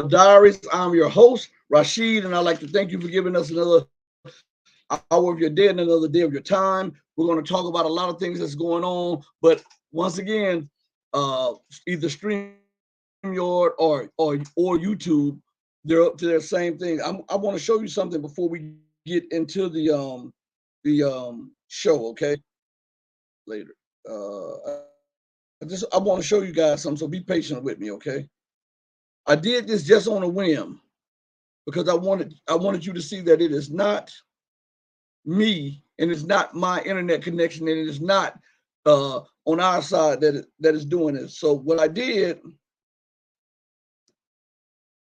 Diaries. I'm your host, Rashid, and I'd like to thank you for giving us another hour of your day and another day of your time. We're going to talk about a lot of things that's going on, but once again, either StreamYard or YouTube, they're up to their same thing. I want to show you something before we get into the show, okay? Later. I want to show you guys something, so be patient with me, okay? I did this just on a whim because I wanted you to see that it is not me and it's not my internet connection and it is not on our side that is doing this. So what I did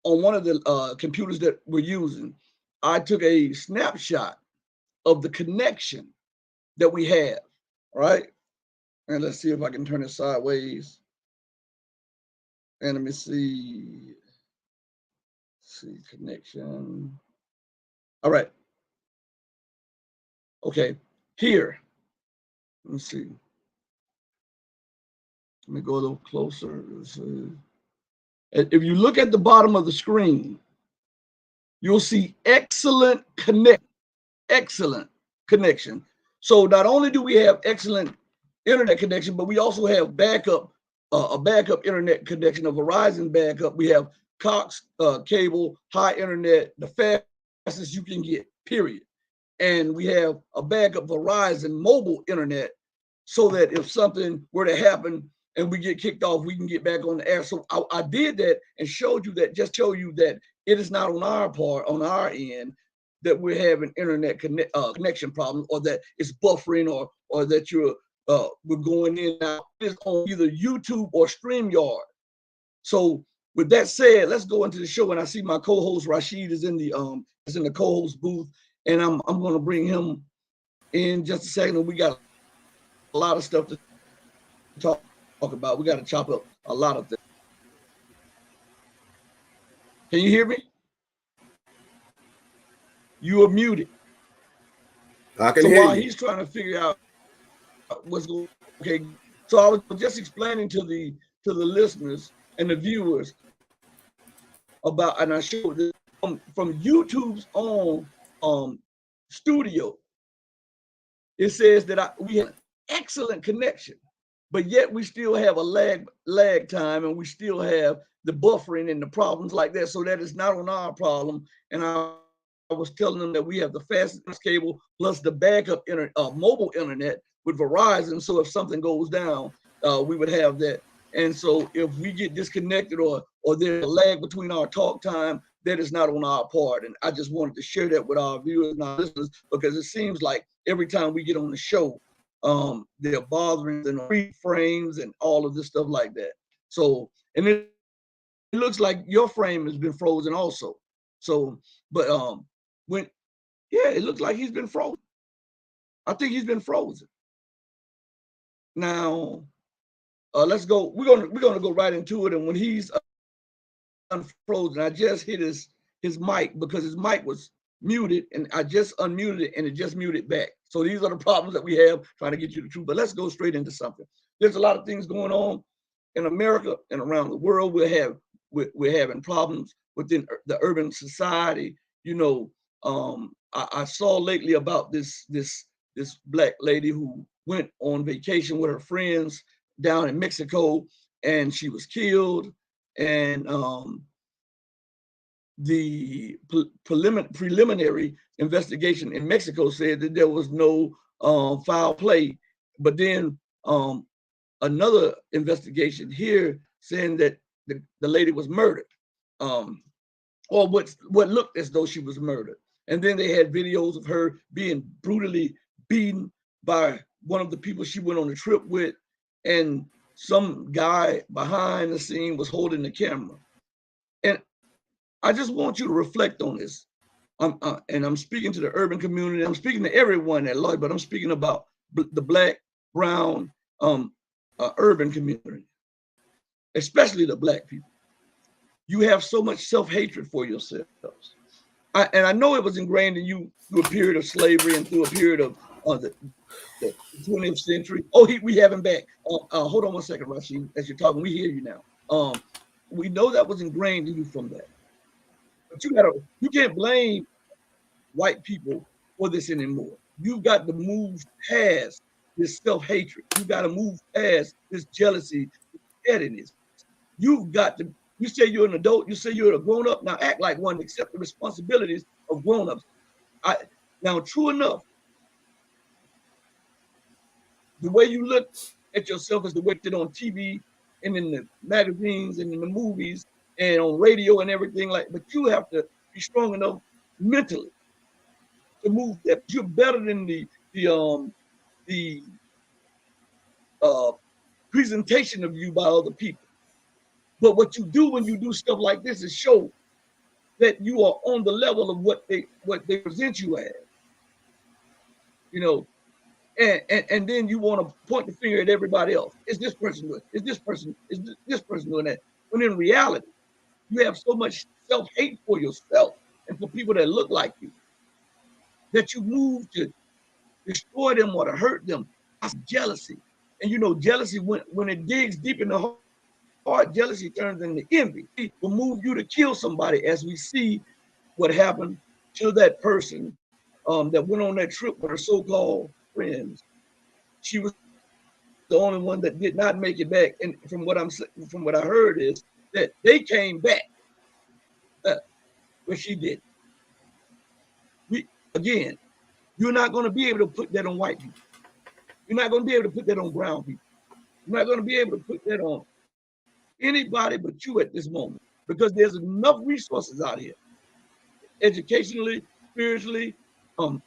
on one of the computers that we're using, I took a snapshot of the connection that we have, right? And let's see if I can turn it sideways. And let me see connection. All right. Okay, here. Let me see. Let me go a little closer. If you look at the bottom of the screen, you'll see excellent connection. So not only do we have excellent internet connection, but we also have a backup internet connection, a Verizon backup. We have Cox cable, high internet, the fastest you can get, period. And we have a backup Verizon mobile internet so that if something were to happen and we get kicked off, we can get back on the air. So I did that and showed you that, just show you that it is not on our part, on our end, that we're having internet connection problems or that it's buffering or that we're going in and out. It's on either YouTube or StreamYard. So with that said, let's go into the show. And I see my co-host Rashid is in the co-host booth, and I'm going to bring him in just a second. And we got a lot of stuff to talk about. We got to chop up a lot of things. Can you hear me? You are muted. I can hear you. So while he's trying to figure out what's going on, okay. So I was just explaining to the listeners and the viewers about, and I showed this from YouTube's own studio. It says that we have excellent connection, but yet we still have a lag time, and we still have the buffering and the problems like that. So that is not on our problem. And I was telling them that we have the fastest cable plus the backup mobile internet with Verizon. So if something goes down, we would have that. And so if we get disconnected or there's a lag between our talk time, that is not on our part. And I just wanted to share that with our viewers and our listeners, because it seems like every time we get on the show, they're bothering and frames and all of this stuff like that. So, and it looks like your frame has been frozen also. So, but it looks like he's been frozen. I think he's been frozen. Now, let's go. We're gonna go right into it. And when he's unfrozen, I just hit his mic because his mic was muted, and I just unmuted it, and it just muted back. So these are the problems that we have trying to get you the truth. But let's go straight into something. There's a lot of things going on in America and around the world. We're having problems within the urban society. You know, I saw lately about this black lady who went on vacation with her friends down in Mexico, and she was killed. And the preliminary investigation in Mexico said that there was no foul play, but then another investigation here saying that the lady was murdered, or what looked as though she was murdered. And then they had videos of her being brutally beaten by one of the people she went on the trip with, and some guy behind the scene was holding the camera. And I just want you to reflect on this. And I'm speaking to the urban community. I'm speaking to everyone at large, but I'm speaking about the Black, brown, urban community, especially the Black people. You have so much self-hatred for yourselves. And I know it was ingrained in you through a period of slavery and through a period of the 20th century. Oh, we have him back. Hold on one second, Rashid. As you're talking, we hear you now. We know that was ingrained in you from that. But you can't blame white people for this anymore. You've got to move past this self-hatred. You got to move past this jealousy, this pettiness. You've got to, you say you're an adult, you say you're a grown-up, now act like one, accept the responsibilities of grown-ups. Now, true enough, the way you look at yourself is the way you on TV and in the magazines and in the movies and on radio and everything like, but you have to be strong enough mentally to move that. You're better than the presentation of you by other people. But what you do when you do stuff like this is show that you are on the level of what they present you as. You know, and then you want to point the finger at everybody else. Is this person doing? Is this person doing that? When in reality, you have so much self-hate for yourself and for people that look like you that you move to destroy them or to hurt them. That's jealousy. And you know, jealousy, when it digs deep in the heart, jealousy turns into envy. It will move you to kill somebody, as we see what happened to that person that went on that trip with her so-called friends. She was the only one that did not make it back. And from what I heard is that they came back, but she did. Again, you're not going to be able to put that on white people. You're not going to be able to put that on brown people. You're not going to be able to put that on anybody but you at this moment, because there's enough resources out here, educationally, spiritually,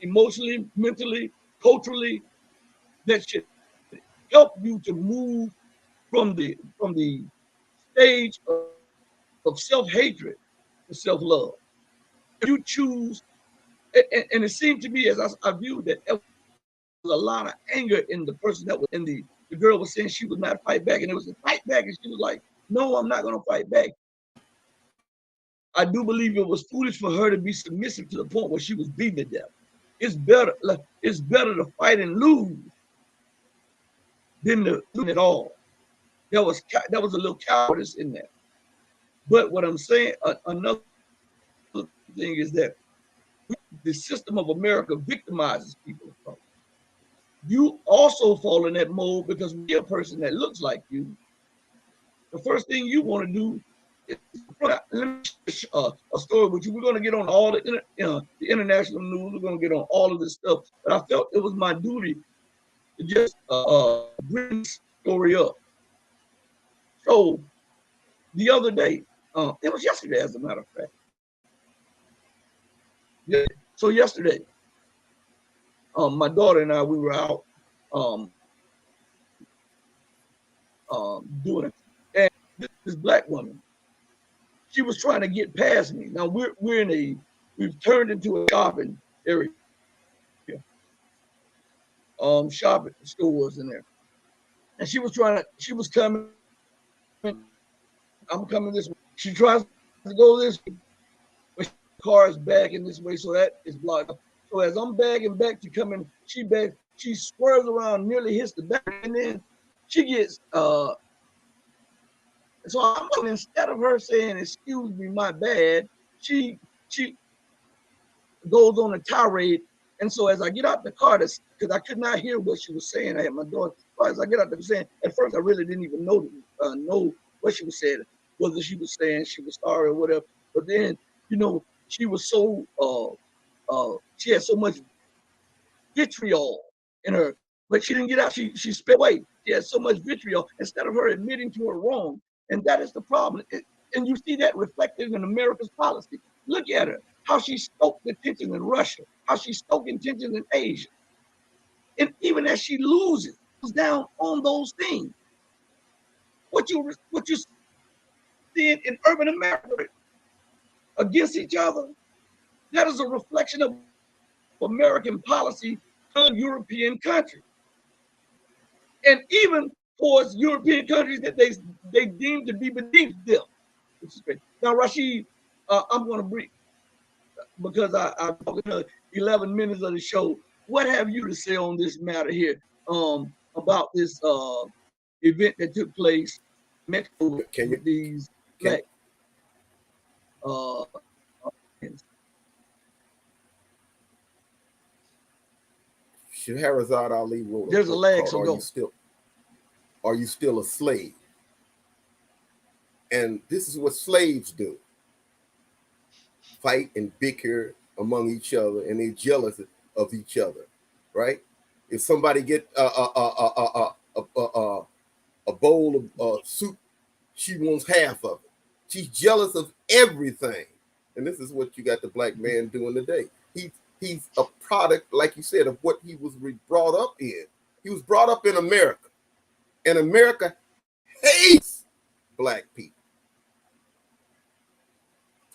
emotionally, mentally, culturally, that should help you to move from the stage of self-hatred to self-love. If you choose, and it seemed to me as I viewed that there was a lot of anger in the person that was in the girl was saying she would not fight back, and it was a fight back, and she was like, no, I'm not going to fight back. I do believe it was foolish for her to be submissive to the point where she was beaten to death. It's better to fight and lose than to lose at all. There was a little cowardice in that. But what I'm saying, another thing is that the system of America victimizes people. You also fall in that mold because when you're a person that looks like you, the first thing you want to do is let me share a story with you. We're going to get on all the international news. We're going to get on all of this stuff. But I felt it was my duty to just bring this story up. So the other day, it was yesterday, as a matter of fact. Yeah. So yesterday, my daughter and I, we were out doing it. And this black woman, she was trying to get past me. Now we've turned into a shopping area. Shopping stores in there. And she was coming, I'm coming this way. She tries to go this way, but the car is backing this way, so that is blocked up. So as I'm bagging back to come in, she swerves around, nearly hits the back, and then she gets so instead of her saying, excuse me, my bad, she goes on a tirade. And so as I get out the car, because I could not hear what she was saying, I had my daughter. As I get out there saying, at first I really didn't even know what she was saying, whether she was saying she was sorry or whatever. But then, she was so she had so much vitriol in her, but she didn't get out. She spit away. She had so much vitriol instead of her admitting to her wrong. And that is the problem. And you see that reflected in America's policy. Look at her, how she stoked the tension in Russia, how she's stoking tension in Asia. And even as she loses down on those things, what you seeing in urban America against each other, that is a reflection of American policy on European countries. And even towards European countries that they deem to be beneath them, which is great. Now, Rashid, I'm going to brief, because I'm talking 11 minutes of the show. What have you to say on this matter here about this event that took place in Mexico with these black uh Shahrazad Ali wrote a there's a book lag, called so go. Are You Still a Slave? And this is what slaves do. Fight and bicker among each other, and they're jealous of each other, right? If somebody get a bowl of soup, she wants half of it. She's jealous of everything. And this is what you got the black man doing today. He's a product, like you said, of what he was brought up in. He was brought up in America, and America hates black people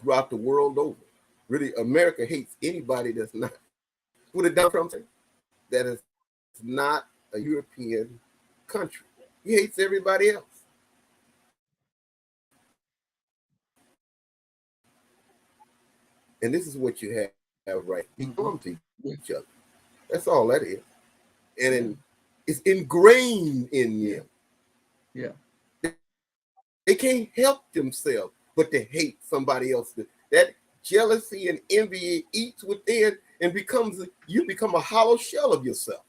throughout the world over. Really, America hates anybody that's not, put it down from saying, that is not a European country. He hates everybody else. And this is what you have right. He comes to each other. That's all that is. And it's ingrained in them. Yeah. They can't help themselves but to hate somebody else. That jealousy and envy eats within and you become a hollow shell of yourself.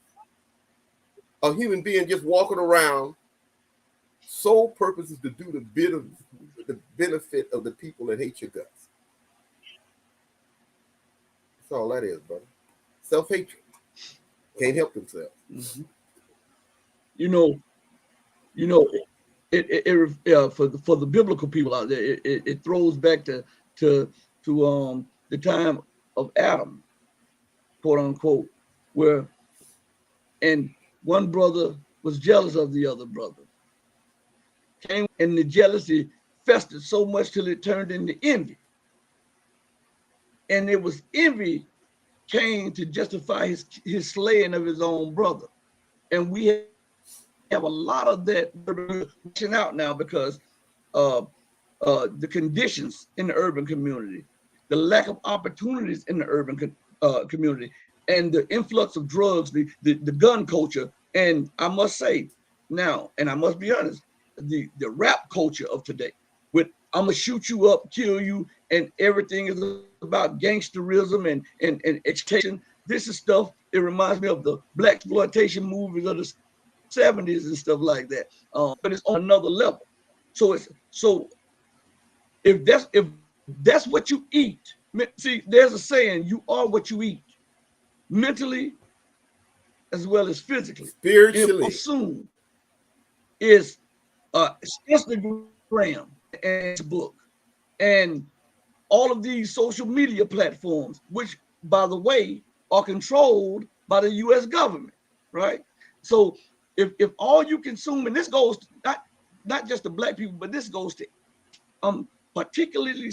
A human being just walking around, sole purpose is to do the benefit of the people that hate your guts. That's all that is, brother. Self-hatred. Can't help themselves. Mm-hmm. You know, for the biblical people out there, it throws back to the time of Adam, quote unquote, where and one brother was jealous of the other brother. And the jealousy festered so much till it turned into envy. And it was envy came to justify his slaying of his own brother. And we have a lot of that pushing out now because the conditions in the urban community, the lack of opportunities in the urban community, and the influx of drugs, the gun culture. And I must say now, and I must be honest, the rap culture of today with I'm gonna shoot you up, kill you, and everything is about gangsterism and exploitation. This is stuff, it reminds me of the black exploitation movies of the 70s and stuff like that. But it's on another level. So if that's what you eat, see, there's a saying, you are what you eat, mentally as well as physically. Spiritually. Soon is Instagram and Facebook and all of these social media platforms, which, by the way, are controlled by the U.S. government, right? So if all you consume, and this goes to not just to black people, but this goes to particularly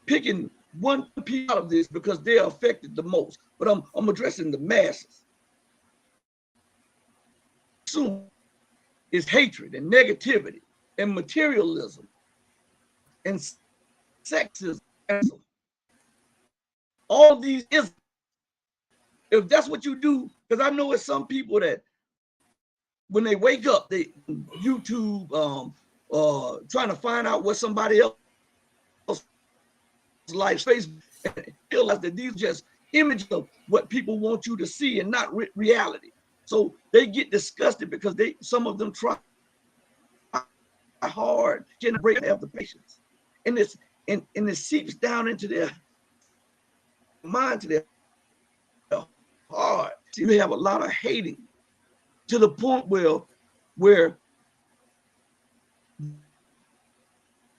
picking one piece out of this because they're affected the most. But I'm addressing the masses. Soon is hatred and negativity and materialism and sexism. All of these is, if that's what you do, because I know it's some people that when they wake up, they YouTube trying to find out what somebody else life face and realize that these are just images of what people want you to see and not reality. So they get disgusted because some of them try hard to break have the patience, and it seeps down into their mind, to their heart. So you have a lot of hating to the point where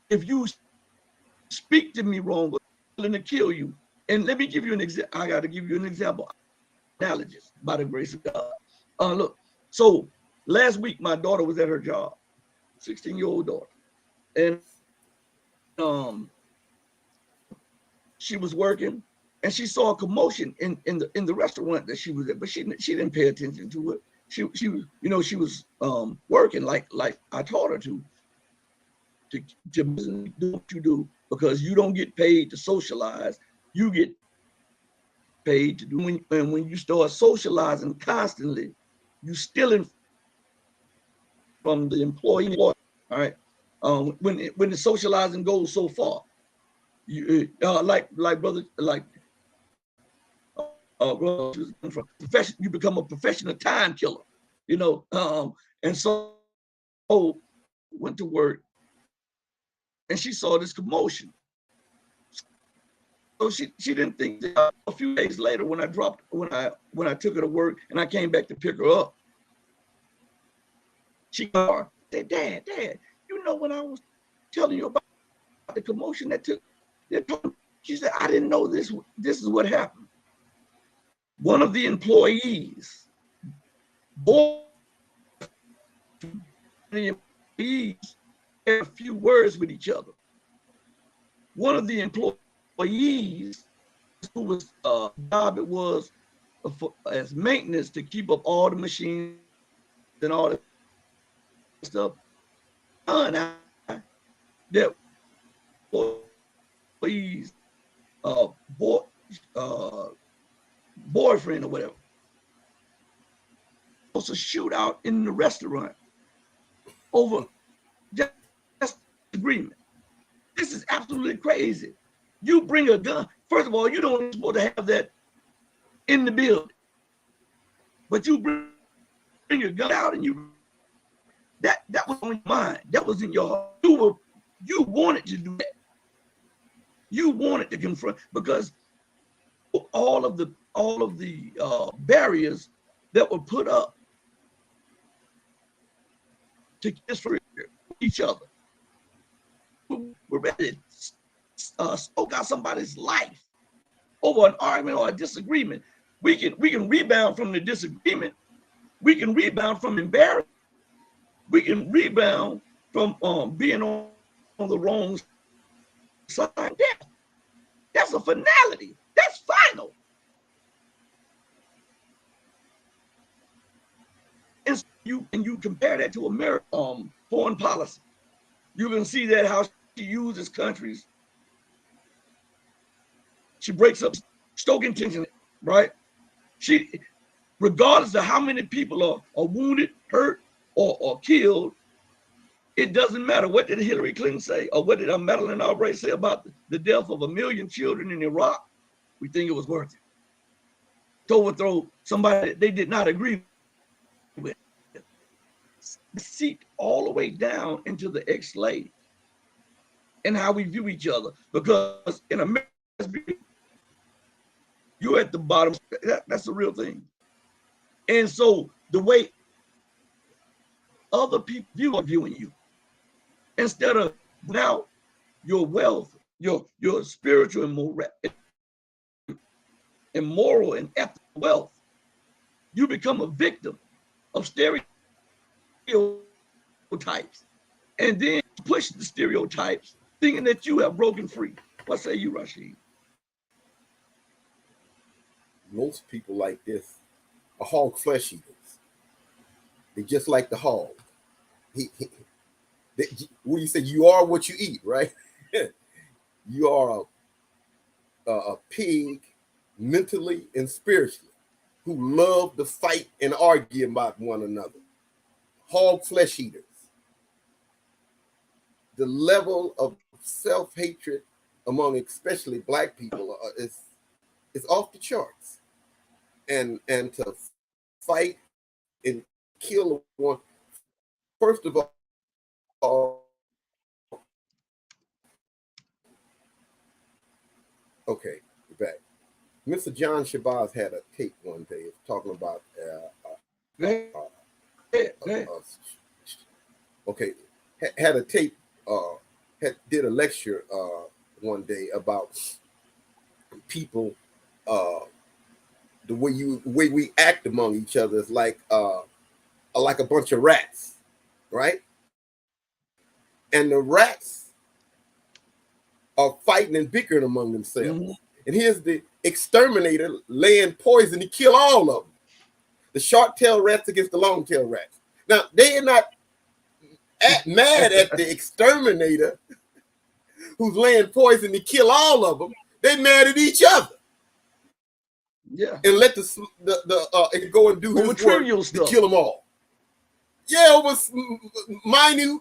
if you speak to me wrong, I'm going to kill you. And let me give you an example. I got to give you an example. Analogies, by the grace of God. Look, so last week my daughter was at her job, 16-year-old daughter, and she was working, and she saw a commotion in the restaurant that she was at, but she didn't pay attention to it. She was she was working like I taught her to do what you do, because you don't get paid to socialize. You get paid to do, and when you start socializing constantly, you stealing from the employee. All right. When the socializing goes so far, you like brother, like brother, from profession, you become a professional time killer, you know. And so went to work, and she saw this commotion. So she didn't think that a few days later when I took her to work and I came back to pick her up, she said, Dad, you know when I was telling you about the commotion that took, she said, I didn't know this is what happened. One of the employees, both the employees had a few words with each other. One of the employees who was job it was as maintenance to keep up all the machines and all that stuff. That employees boyfriend or whatever. Was a shootout in the restaurant over just agreement. This is absolutely crazy. You bring a gun. First of all, you don't supposed to have that in the building, but you bring a gun out and you that was on your mind. That was in your heart. You wanted to do that. You wanted to confront because all of the barriers that were put up to kiss for each other. We're ready to smoke out somebody's life over an argument or a disagreement. We can rebound from the disagreement. We can rebound from embarrassment. We can rebound from being on the wrong side. That's a finality. That's final. And you compare that to American foreign policy. You can see that how she uses countries. She breaks up, stoking tension, right? She, regardless of how many people are wounded, hurt, or killed, it doesn't matter. What did Hillary Clinton say, or what did Madeleine Albright say about the death of 1 million children in Iraq? We think it was worth it to overthrow somebody that they did not agree with. Seep all the way down into the ex-slave and how we view each other. Because in America, you're at the bottom. That's the real thing. And so the way other people are viewing you, instead of now your wealth, your spiritual and moral and ethical wealth, you become a victim of stereotypes, and then push the stereotypes, thinking that you have broken free. What say you, Rashid? Most people like this are hog flesh eaters. They just like the hog. What do you say? You are what you eat, right? You are a pig mentally and spiritually who love to fight and argue about one another. Hog flesh eaters. The level of self-hatred among especially Black people is off the charts. And to fight and kill one, first of all, okay, we're back. Mr. John Shabazz had a tape one day talking about had a tape did a lecture one day about people the way we act among each other is like a bunch of rats, right? And the rats are fighting and bickering among themselves. Mm-hmm. And here's the exterminator laying poison to kill all of them. The short-tailed rats against the long-tailed rats. Now, they are not mad at the exterminator who's laying poison to kill all of them. They're mad at each other. Yeah. And let it go and do his work to kill them all. Yeah, it was minute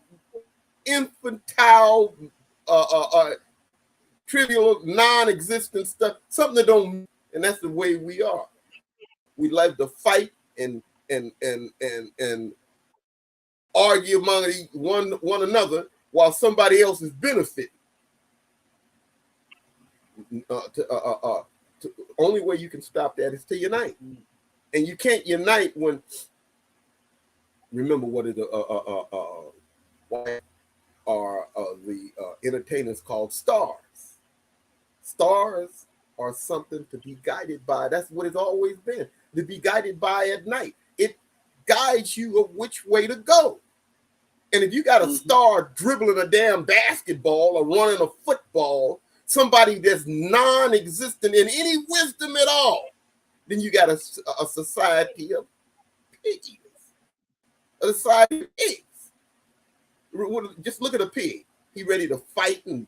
infantile, trivial, non-existent stuff, something that don't, and that's the way we are. We like to fight and argue among one another while somebody else is benefiting. Only way you can stop that is to unite, and you can't unite when. Remember what is why are the entertainers called stars? Stars are something to be guided by. That's what it's always been. To be guided by at night. It guides you of which way to go. And if you got a star dribbling a damn basketball or running a football, somebody that's non-existent in any wisdom at all, then you got a society of piggies. A society of pigs. Just look at a pig. He ready to fight and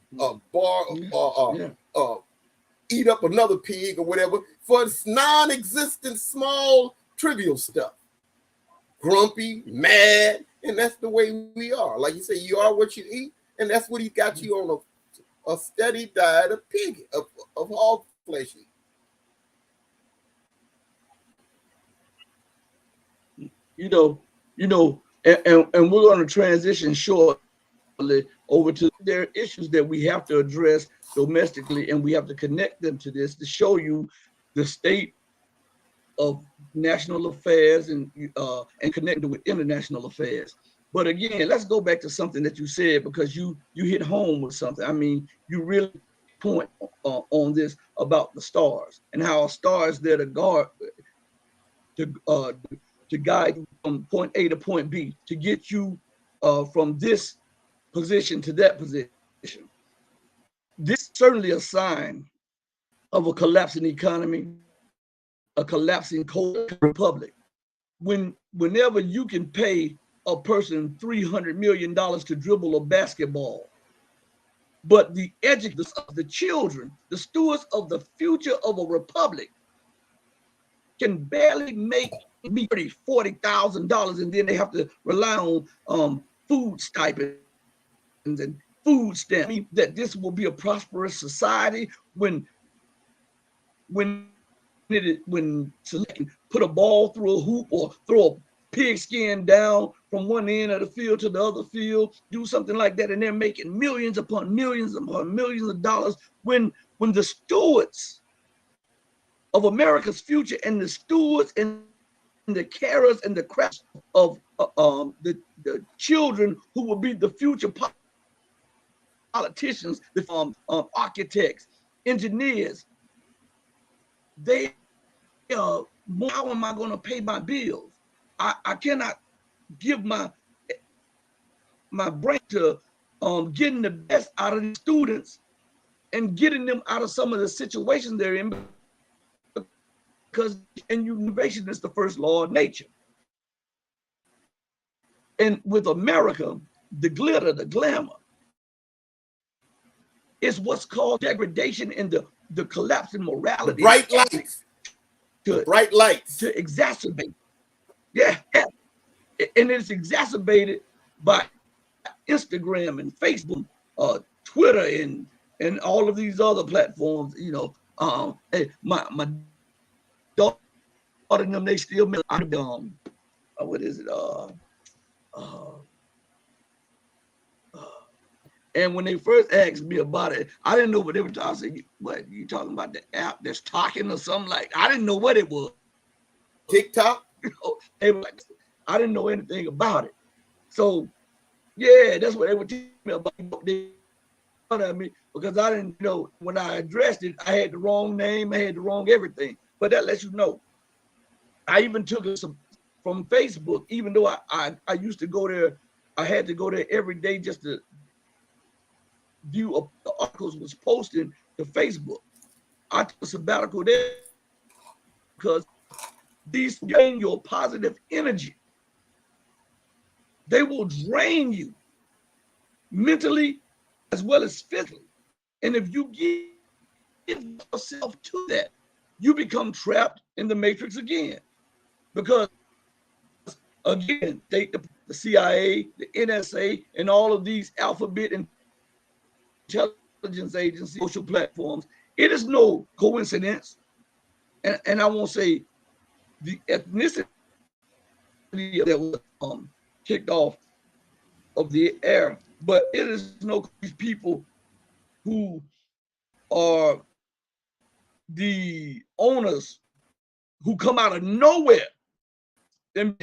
eat up another pig or whatever for non-existent, small, trivial stuff. Grumpy, mad, and that's the way we are. Like you say, you are what you eat, and that's what he got you on a steady diet of pig, of hog flesh. You know, and we're going to transition shortly over to there are issues that we have to address domestically, and we have to connect them to this to show you the state of national affairs and connect it with international affairs. But again, let's go back to something that you said, because you hit home with something. I mean, you really point on this about the stars and how a star is there to guard, to guide you from point A to point B, to get you from this position to that position. This is certainly a sign of a collapsing economy, a collapsing republic. Whenever you can pay a person $300 million to dribble a basketball, but the educators of the children, the stewards of the future of a republic, can barely make $40,000, and then they have to rely on food stipends and food stamps. I mean, that this will be a prosperous society when selecting put a ball through a hoop or throw a pigskin down from one end of the field to the other field, do something like that, and they're making millions upon millions of dollars when the stewards of America's future and the stewards and the carers and the crafts of the children who will be the future politicians, the architects, engineers, they how am I going to pay my bills? I cannot give my brain to getting the best out of the students and getting them out of some of the situations they're in, because innovation is the first law of nature. And with America, the glitter, the glamour, is what's called degradation and the collapse in morality. The bright lights. Bright lights. To exacerbate. Yeah. And it's exacerbated by Instagram and Facebook, Twitter, and all of these other platforms. You know, my daughter and them, they still what is it? And when they first asked me about it, I didn't know what they were talking. I said, "What you talking about? The app that's talking or something like?" I didn't know what it was. TikTok. You know, they were like, I didn't know anything about it. So, yeah, that's what they were telling me about. They at me because I didn't know when I addressed it. I had the wrong name. I had the wrong everything. But that lets you know. I even took it from Facebook, even though I used to go there. I had to go there every day just to view the articles was posted to Facebook. I took a sabbatical there because these drain your positive energy. They will drain you mentally as well as physically. And if you give yourself to that, you become trapped in the matrix again. Because again, the the CIA, the NSA, and all of these alphabet intelligence agencies, social platforms. It is no coincidence, and I won't say the ethnicity that was kicked off of the air, but it is no these people who are the owners who come out of nowhere. Them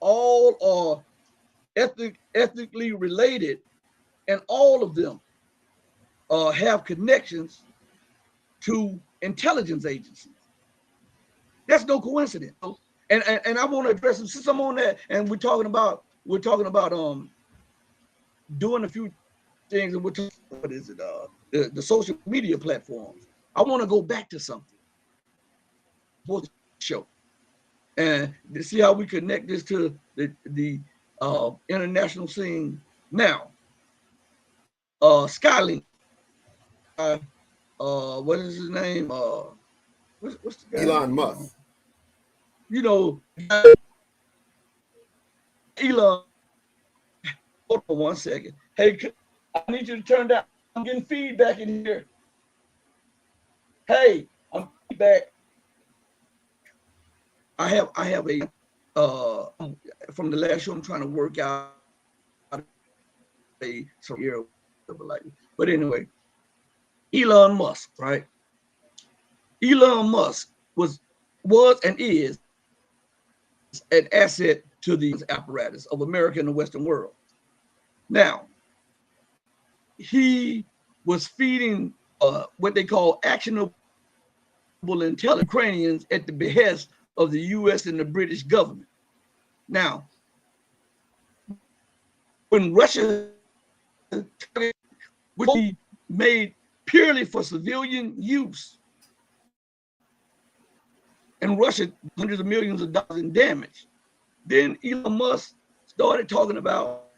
all are ethnically related, and all of them have connections to intelligence agencies. That's no coincidence. And I want to address them since I'm on that, and we're talking about doing a few things, and we're talking, what is it? The social media platforms. I want to go back to something for the show, and to see how we connect this to the international scene now. Skylink. What is his name? What's the guy? Elon Musk. You know, Elon. Hold on 1 second. Hey, I need you to turn down. I'm getting feedback in here. Hey, I'm back. I have a from the last show. I'm trying to work out a here, but anyway, Elon Musk, right? Elon Musk was and is an asset to the apparatus of America and the Western world. Now, he was feeding what they call actionable intelligence Ukrainians at the behest of the U.S. and the British government. Now, when Russia, which he made purely for civilian use, and Russia hundreds of millions of dollars in damage, then Elon Musk started talking about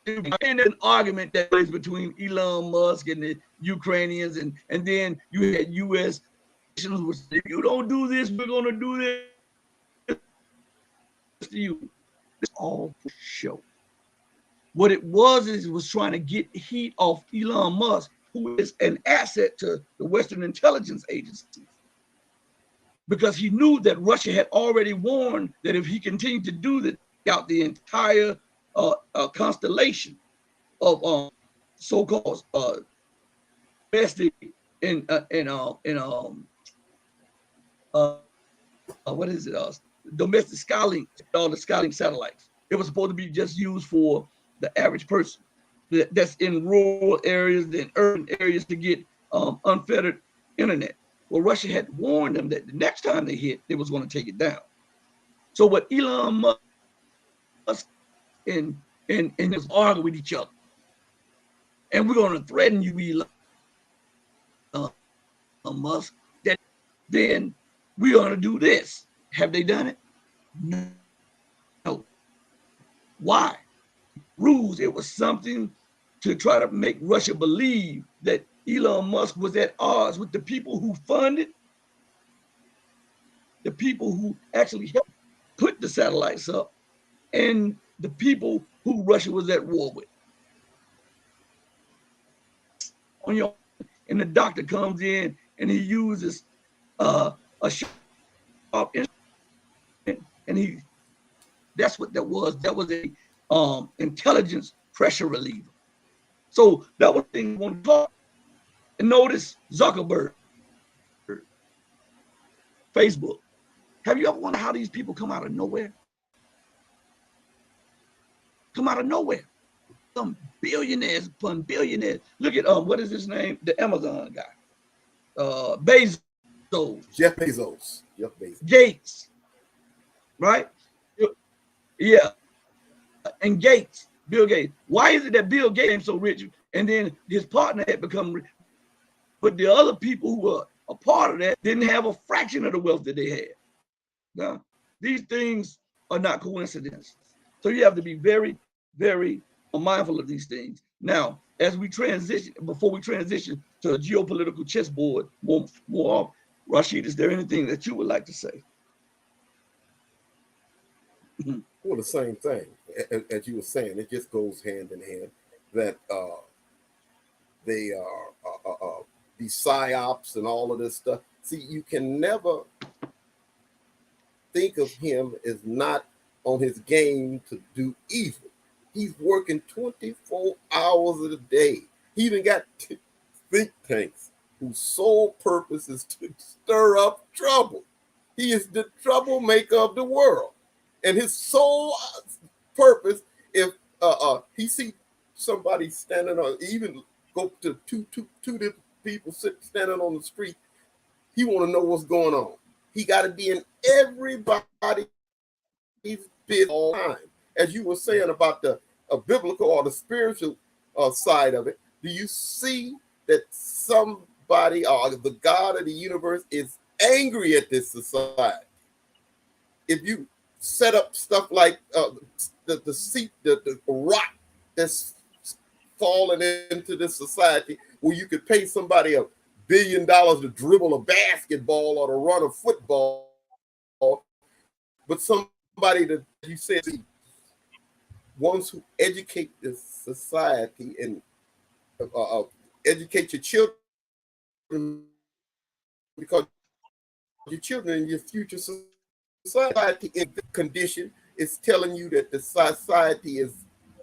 an argument that was between Elon Musk and the Ukrainians, and then you had U.S. which said, if you don't do this, we're going to do this to you. It's all for show. What it was is it was trying to get heat off Elon Musk, who is an asset to the Western intelligence agencies, because he knew that Russia had already warned that if he continued to do this, out the entire constellation of so-called domestic what is it? Domestic Skylink, all the Skylink satellites. It was supposed to be just used for the average person that's in rural areas, in urban areas, to get unfettered internet. Well, Russia had warned them that the next time they hit, they was going to take it down. So what Elon Musk and just argue with each other, and we're going to threaten you, Elon Musk, that then we're going to do this. Have they done it? No. Why? Rules. It was something to try to make Russia believe that Elon Musk was at odds with the people who funded, the people who actually helped put the satellites up, and the people who Russia was at war with. And the doctor comes in and he uses a sharp instrument, and that's what that was. That was a intelligence pressure reliever. So that was the thing we want to talk. And notice Zuckerberg, Facebook. Have you ever wondered how these people come out of nowhere? Come out of nowhere. Some billionaires upon billionaires. Look at what is his name? The Amazon guy. Bezos. Jeff Bezos. Gates. Right? Yeah. And Gates. Bill Gates. Why is it that Bill Gates became so rich and then his partner had become rich, but the other people who were a part of that didn't have a fraction of the wealth that they had? Now, these things are not coincidences. So you have to be very, very mindful of these things. Now, as we transition, before we transition to a geopolitical chessboard, more, Rashid, is there anything that you would like to say? Well, the same thing as you were saying. It just goes hand in hand that they are these psyops and all of this stuff. See, you can never think of him as not on his game to do evil. He's working 24 hours a day. He even got think tanks whose sole purpose is to stir up trouble. He is the troublemaker of the world. And his sole purpose, if he see somebody standing on, even go to two different people standing on the street, he want to know what's going on. He got to be in everybody's business all the time. As you were saying about the biblical or the spiritual side of it, do you see that somebody or the God of the universe is angry at this society? If you set up stuff like the rock that's falling into this society, where you could pay somebody $1 billion to dribble a basketball or to run a football, but somebody that you said ones who educate this society and educate your children, because your children and your future society in condition is telling you that the society is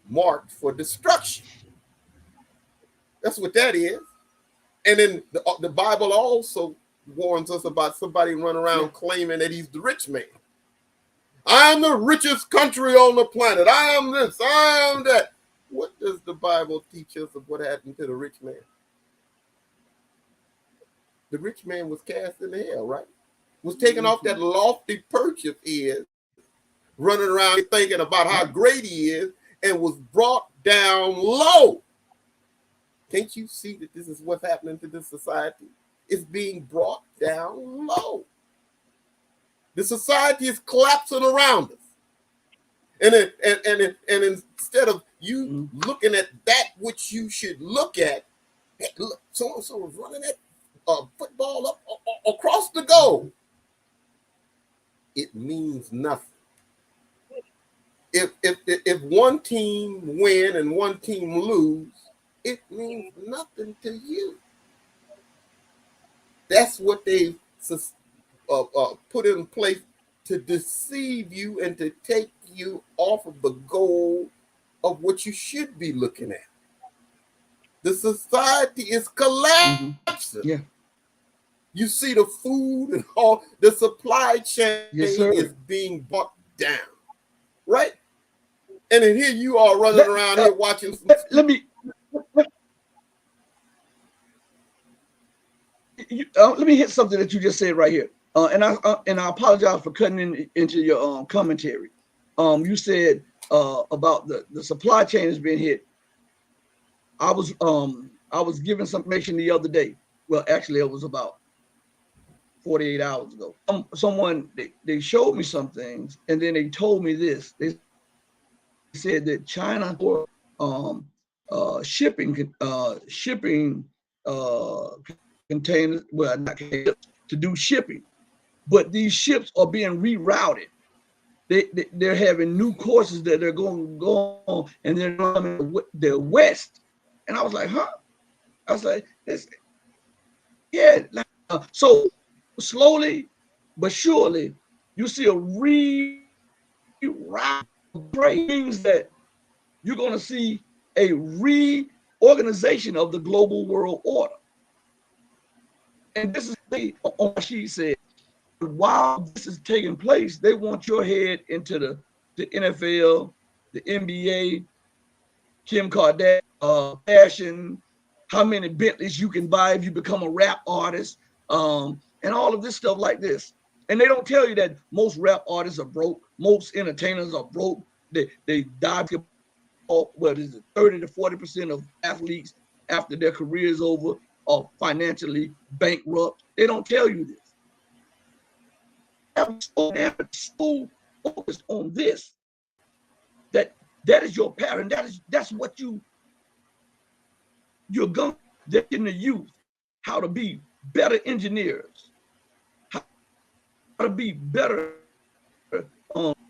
marked for destruction. That's what that is. And then the Bible also warns us about somebody running around claiming that he's the rich man. I am the richest country on the planet. I am this, I am that. What does the Bible teach us of what happened to the rich man? The rich man was cast into hell, right? Was taken off that lofty perch of his, running around thinking about how great he is, and was brought down low. Can't you see that this is what's happening to this society? It's being brought down low. The society is collapsing around us. And instead of you looking at that which you should look at, so-and-so is running that football up across the goal. It means nothing. If one team win and one team lose, it means nothing to you. That's what they put in place to deceive you and to take you off of the goal of what you should be looking at. The society is collapsing. Yeah. You see the food and all the supply chain is being brought down, right? And then here you are running around here watching. Let me hit something that you just said right here. And I apologize for cutting into your commentary. You said about the supply chain has been hit. I was given some information the other day. Well, actually, it was about 48 hours ago. Someone they showed me some things, and then they told me this. They said that China for shipping containers, well, not containers, to do shipping, but these ships are being rerouted. They're having new courses that they're going to go on, and they're coming the west. And I was like, huh? I was like, yeah. So slowly but surely, you see a reroute of trade. Means that you're going to see a reorganization of the global world order. And this is what she said. While this is taking place, they want your head into the NFL, the NBA, Kim Kardashian, fashion, how many Bentleys you can buy if you become a rap artist, and all of this stuff like this. And they don't tell you that most rap artists are broke, most entertainers are broke. They die. What is it? 30 to 40% of athletes after their career is over are financially bankrupt. They don't tell you this. I'm so focused on this that is your parent. That's what you're going to in the youth, how to be better engineers, how to be better,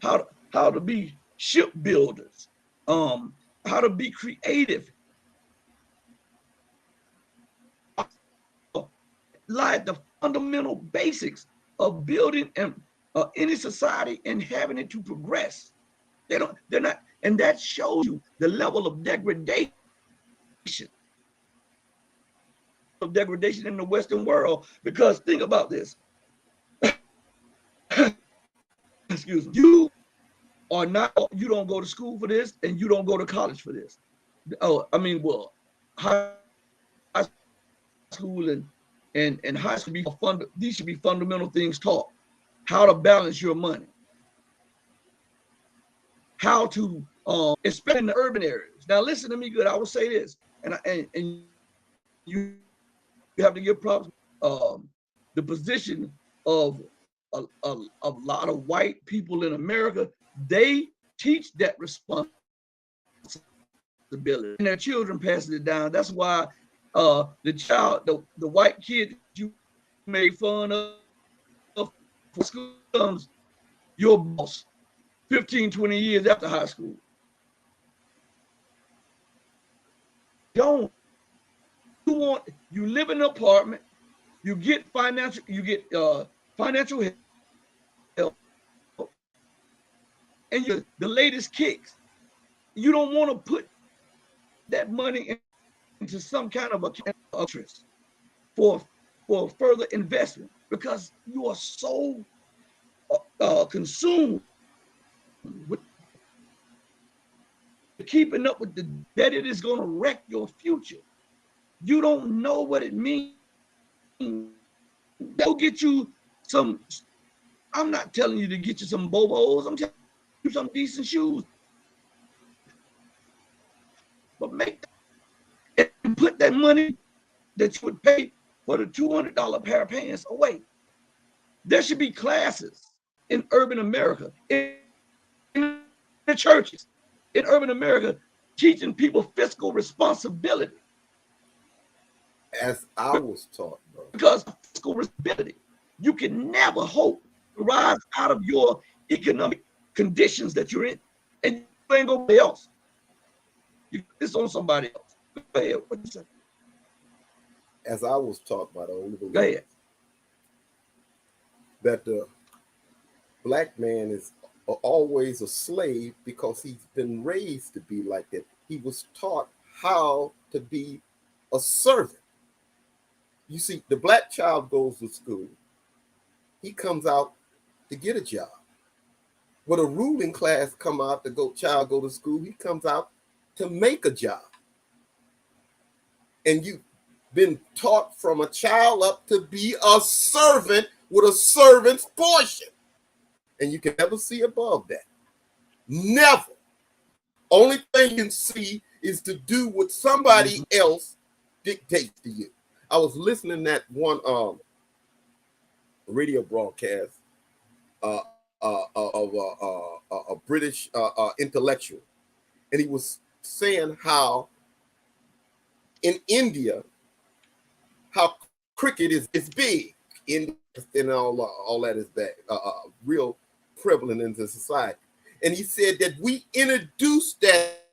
how how to be shipbuilders, how to be creative, like the fundamental basics of building and any society and having it to progress. They're not, and that shows you the level of degradation in the Western world. Because think about this. Excuse me. You don't go to school for this, and you don't go to college for this. Oh, I mean, well, high school and high school these should be fundamental things taught. How to balance your money, how to especially in the urban areas. Now listen to me good. I will say this, and you have to give props the position of a lot of white people in America. They teach that responsibility, and their children passes it down. That's why the white kid you made fun of for school comes your boss 15, 20 years after high school. You live in an apartment, you get financial help, and the latest kicks. You don't want to put that money into some kind of interest for further investment, because you are so consumed with keeping up with that it is going to wreck your future. You don't know what it means. They'll get you some. I'm not telling you to get you some Bobos. I'm telling you some decent shoes. But make that and put that money that you would pay for the $200 pair of pants away. There should be classes in urban America, in the churches, in urban America, teaching people fiscal responsibility. As I was taught, bro. Because fiscal responsibility, you can never hope to rise out of your economic conditions that you're in, and you ain't gonna be else. It's on somebody else. Go ahead. What you say? As I was taught by the older Go ahead. That the black man is always a slave because he's been raised to be like that. He was taught how to be a servant. You see, the black child goes to school. He comes out to get a job. When a ruling class come out to child go to school, he comes out to make a job. And you've been taught from a child up to be a servant with a servant's portion. And you can never see above that. Never. Only thing you can see is to do what somebody else dictates to you. I was listening to that one radio broadcast of a British intellectual, and he was saying how in India, how cricket is big, and all that is bad, real prevalent in the society. And he said that we introduced that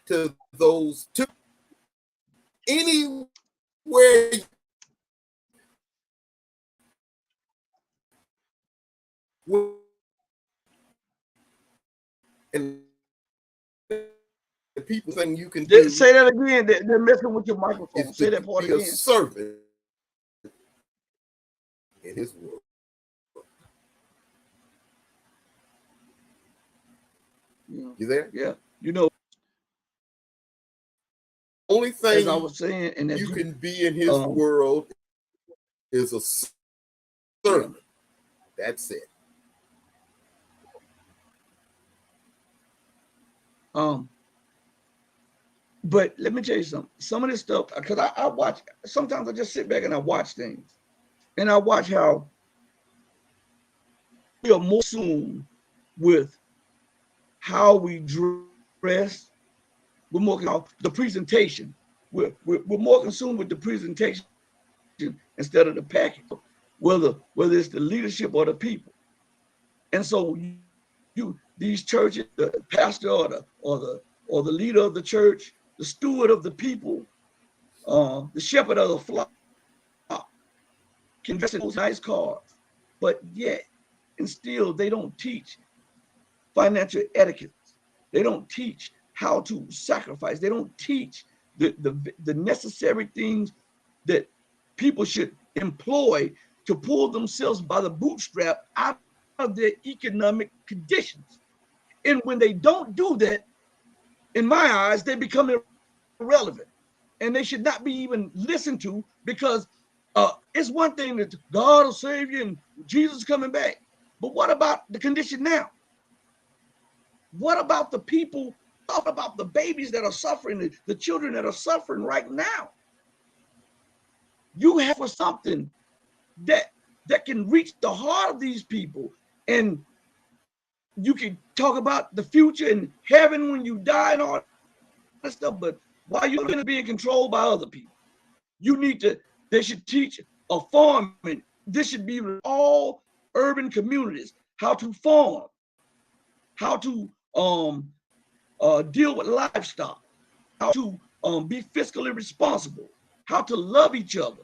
to those two. Anywhere and the people think you can do. Say that again. They're messing with your microphone. Say that part again. Be a servant in his world. Yeah. You there? Yeah. You know, only thing as I was saying, and you can be in his world is a servant. Yeah. That's it. But let me tell you something. Some of this stuff, because I watch, sometimes I just sit back and I watch things. And I watch how we are more consumed with how we dress. We're more the presentation. We're more consumed with the presentation instead of the package, whether it's the leadership or the people. And so these churches, the pastor or the leader of the church, the steward of the people, the shepherd of the flock, can dress in those nice cars, but yet and still they don't teach financial etiquette. They don't teach how to sacrifice. They don't teach the necessary things that people should employ to pull themselves by the bootstrap out of their economic conditions. And when they don't do that, in my eyes, they become irrelevant. And they should not be even listened to, because it's one thing that God will save you and Jesus is coming back. But what about the condition now? What about the people? What about the babies that are suffering, the children that are suffering right now? You have for something that can reach the heart of these people, and you can talk about the future and heaven when you die and all that stuff, but while you're going to be controlled by other people, they should teach a farming. This should be all urban communities, how to farm, how to deal with livestock, how to be fiscally responsible, how to love each other.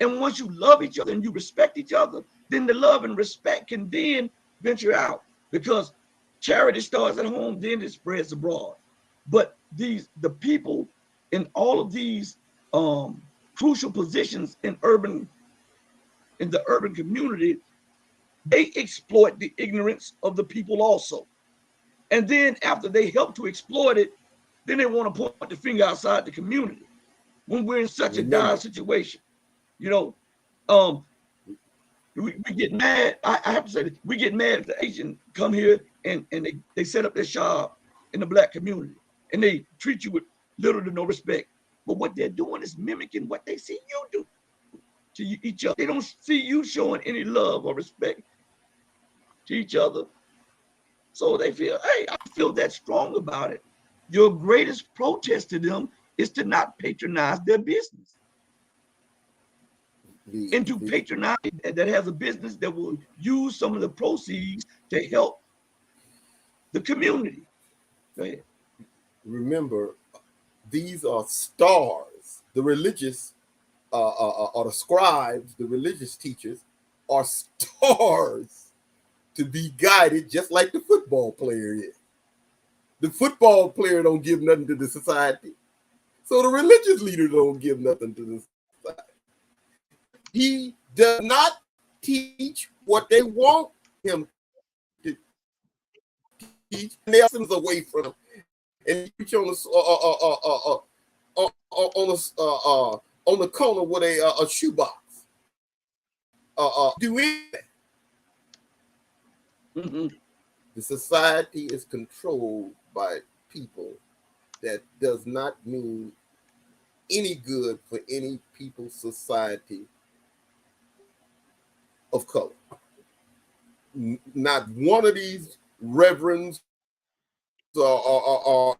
And once you love each other and you respect each other, then the love and respect can then venture out, because charity starts at home, then it spreads abroad. But the people in all of these crucial positions in the urban community, they exploit the ignorance of the people also. And then after they help to exploit it, then they want to point the finger outside the community when we're in such a dire situation. We get mad. I have to say this, we get mad if the Asian come here and they set up their shop in the black community and they treat you with little to no respect. But what they're doing is mimicking what they see you do to each other. They don't see you showing any love or respect to each other. So they feel, hey, I feel that strong about it. Your greatest protest to them is to not patronize their business. And to patronize that has a business that will use some of the proceeds to help the community. Go ahead. Remember, these are stars. The religious or the scribes, the religious teachers, are stars to be guided, just like the football player is. The football player don't give nothing to the society, so the religious leader don't give nothing to the society. He does not teach what they want him to teach, and they're away from him. And you on the corner with a shoebox. Do anything. Mm-hmm. The society is controlled by people that does not mean any good for any people's society of color. Not one of these reverends the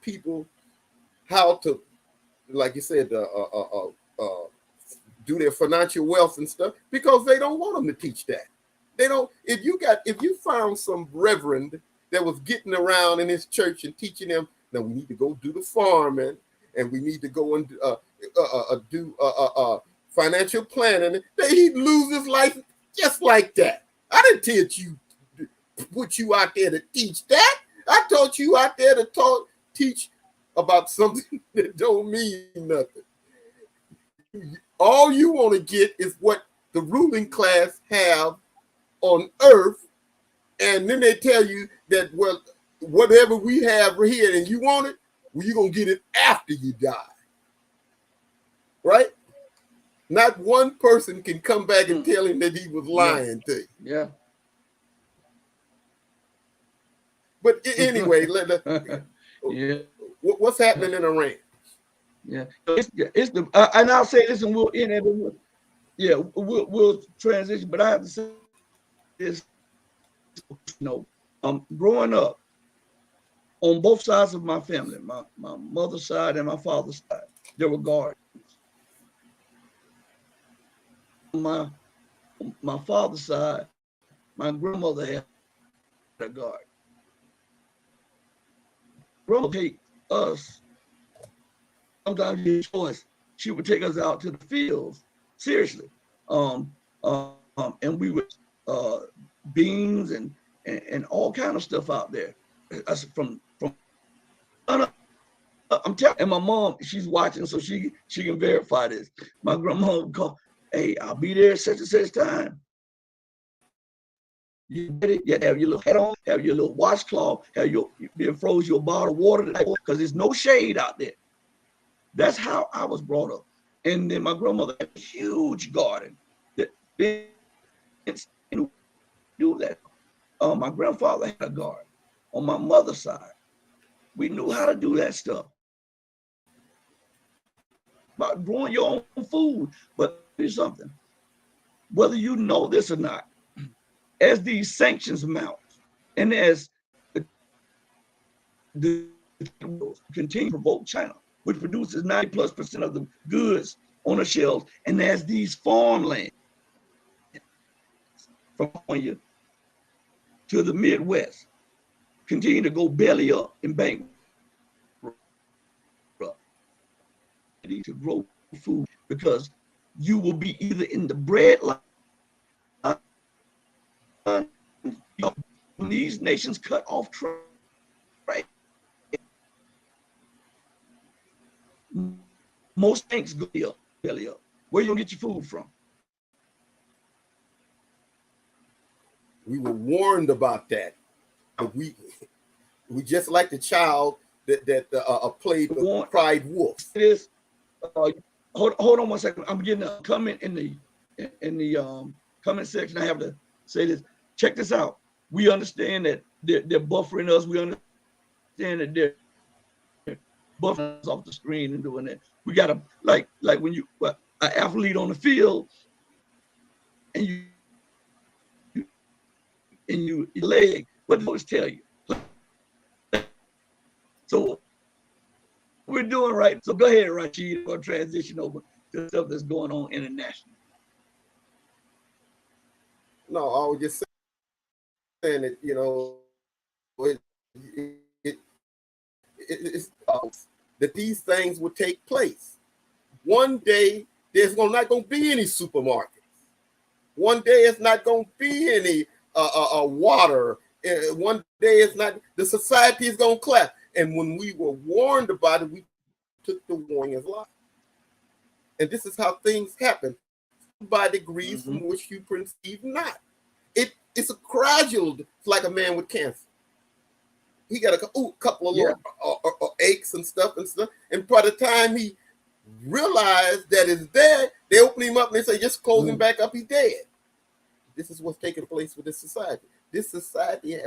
people how to, like you said, do their financial wealth and stuff, because they don't want them to teach that. They don't. If you found some reverend that was getting around in his church and teaching them, now we need to go do the farming and we need to go and do financial planning, he'd lose his life just like that. I didn't put you out there to teach that. I taught you out there to teach about something that don't mean nothing. All you want to get is what the ruling class have on earth, and then they tell you that, well, whatever we have here and you want it, well, you're going to get it after you die. Right? Not one person can come back and tell him that he was lying to you. Yeah. But anyway, yeah. What's happening in Iran? Yeah, it's the and I'll say this, and we'll end it. We'll transition. But I have to say this: growing up on both sides of my family, my mother's side and my father's side, there were guardians. my father's side, my grandmother had a guard. Grandmother take us. Sometimes you choice. She would take us out to the fields. Seriously, and we would beans and all kind of stuff out there. From I'm telling, and my mom, she's watching, so she can verify this. My grandma would call, "Hey, I'll be there at such and such time. You get it? You have your little hat on, have your little washcloth, have your you froze your bottle of water because there's no shade out there." That's how I was brought up. And then my grandmother had a huge garden that do that. My grandfather had a garden. On my mother's side, we knew how to do that stuff. About growing your own food. But here's something. Whether you know this or not, as these sanctions mount, and as the continue to provoke China, which produces 90+% of the goods on the shelves, and as these farmland from California to the Midwest continue to go belly up and bankrupt to grow food, because you will be either in the bread line when these nations cut off trade. Most banks go belly up. Where you gonna get your food from? We were warned about that, but we just like the child that played the cried wolf. It is. Hold on 1 second. I'm getting a comment in the comment section. I have to say this. Check this out. We understand that they're buffering us. We understand that they're buffering us off the screen and doing that. We gotta like when you an athlete on the field and you leg. What does it tell you? So we're doing right. So go ahead, Rashid, or transition over to stuff that's going on internationally. No, I was just saying that, it's that these things will take place. One day, there's not going to be any supermarkets. One day, it's not going to be any water. One day, it's not. The society is going to collapse. And when we were warned about it, we took the warning as life. And this is how things happen, by degrees from which you perceive not. It's a gradual, it's like a man with cancer. He got a couple of little aches and stuff. And by the time he realized that it's there, they open him up and they say, just close him back up, he's dead. This is what's taking place with this society. This society,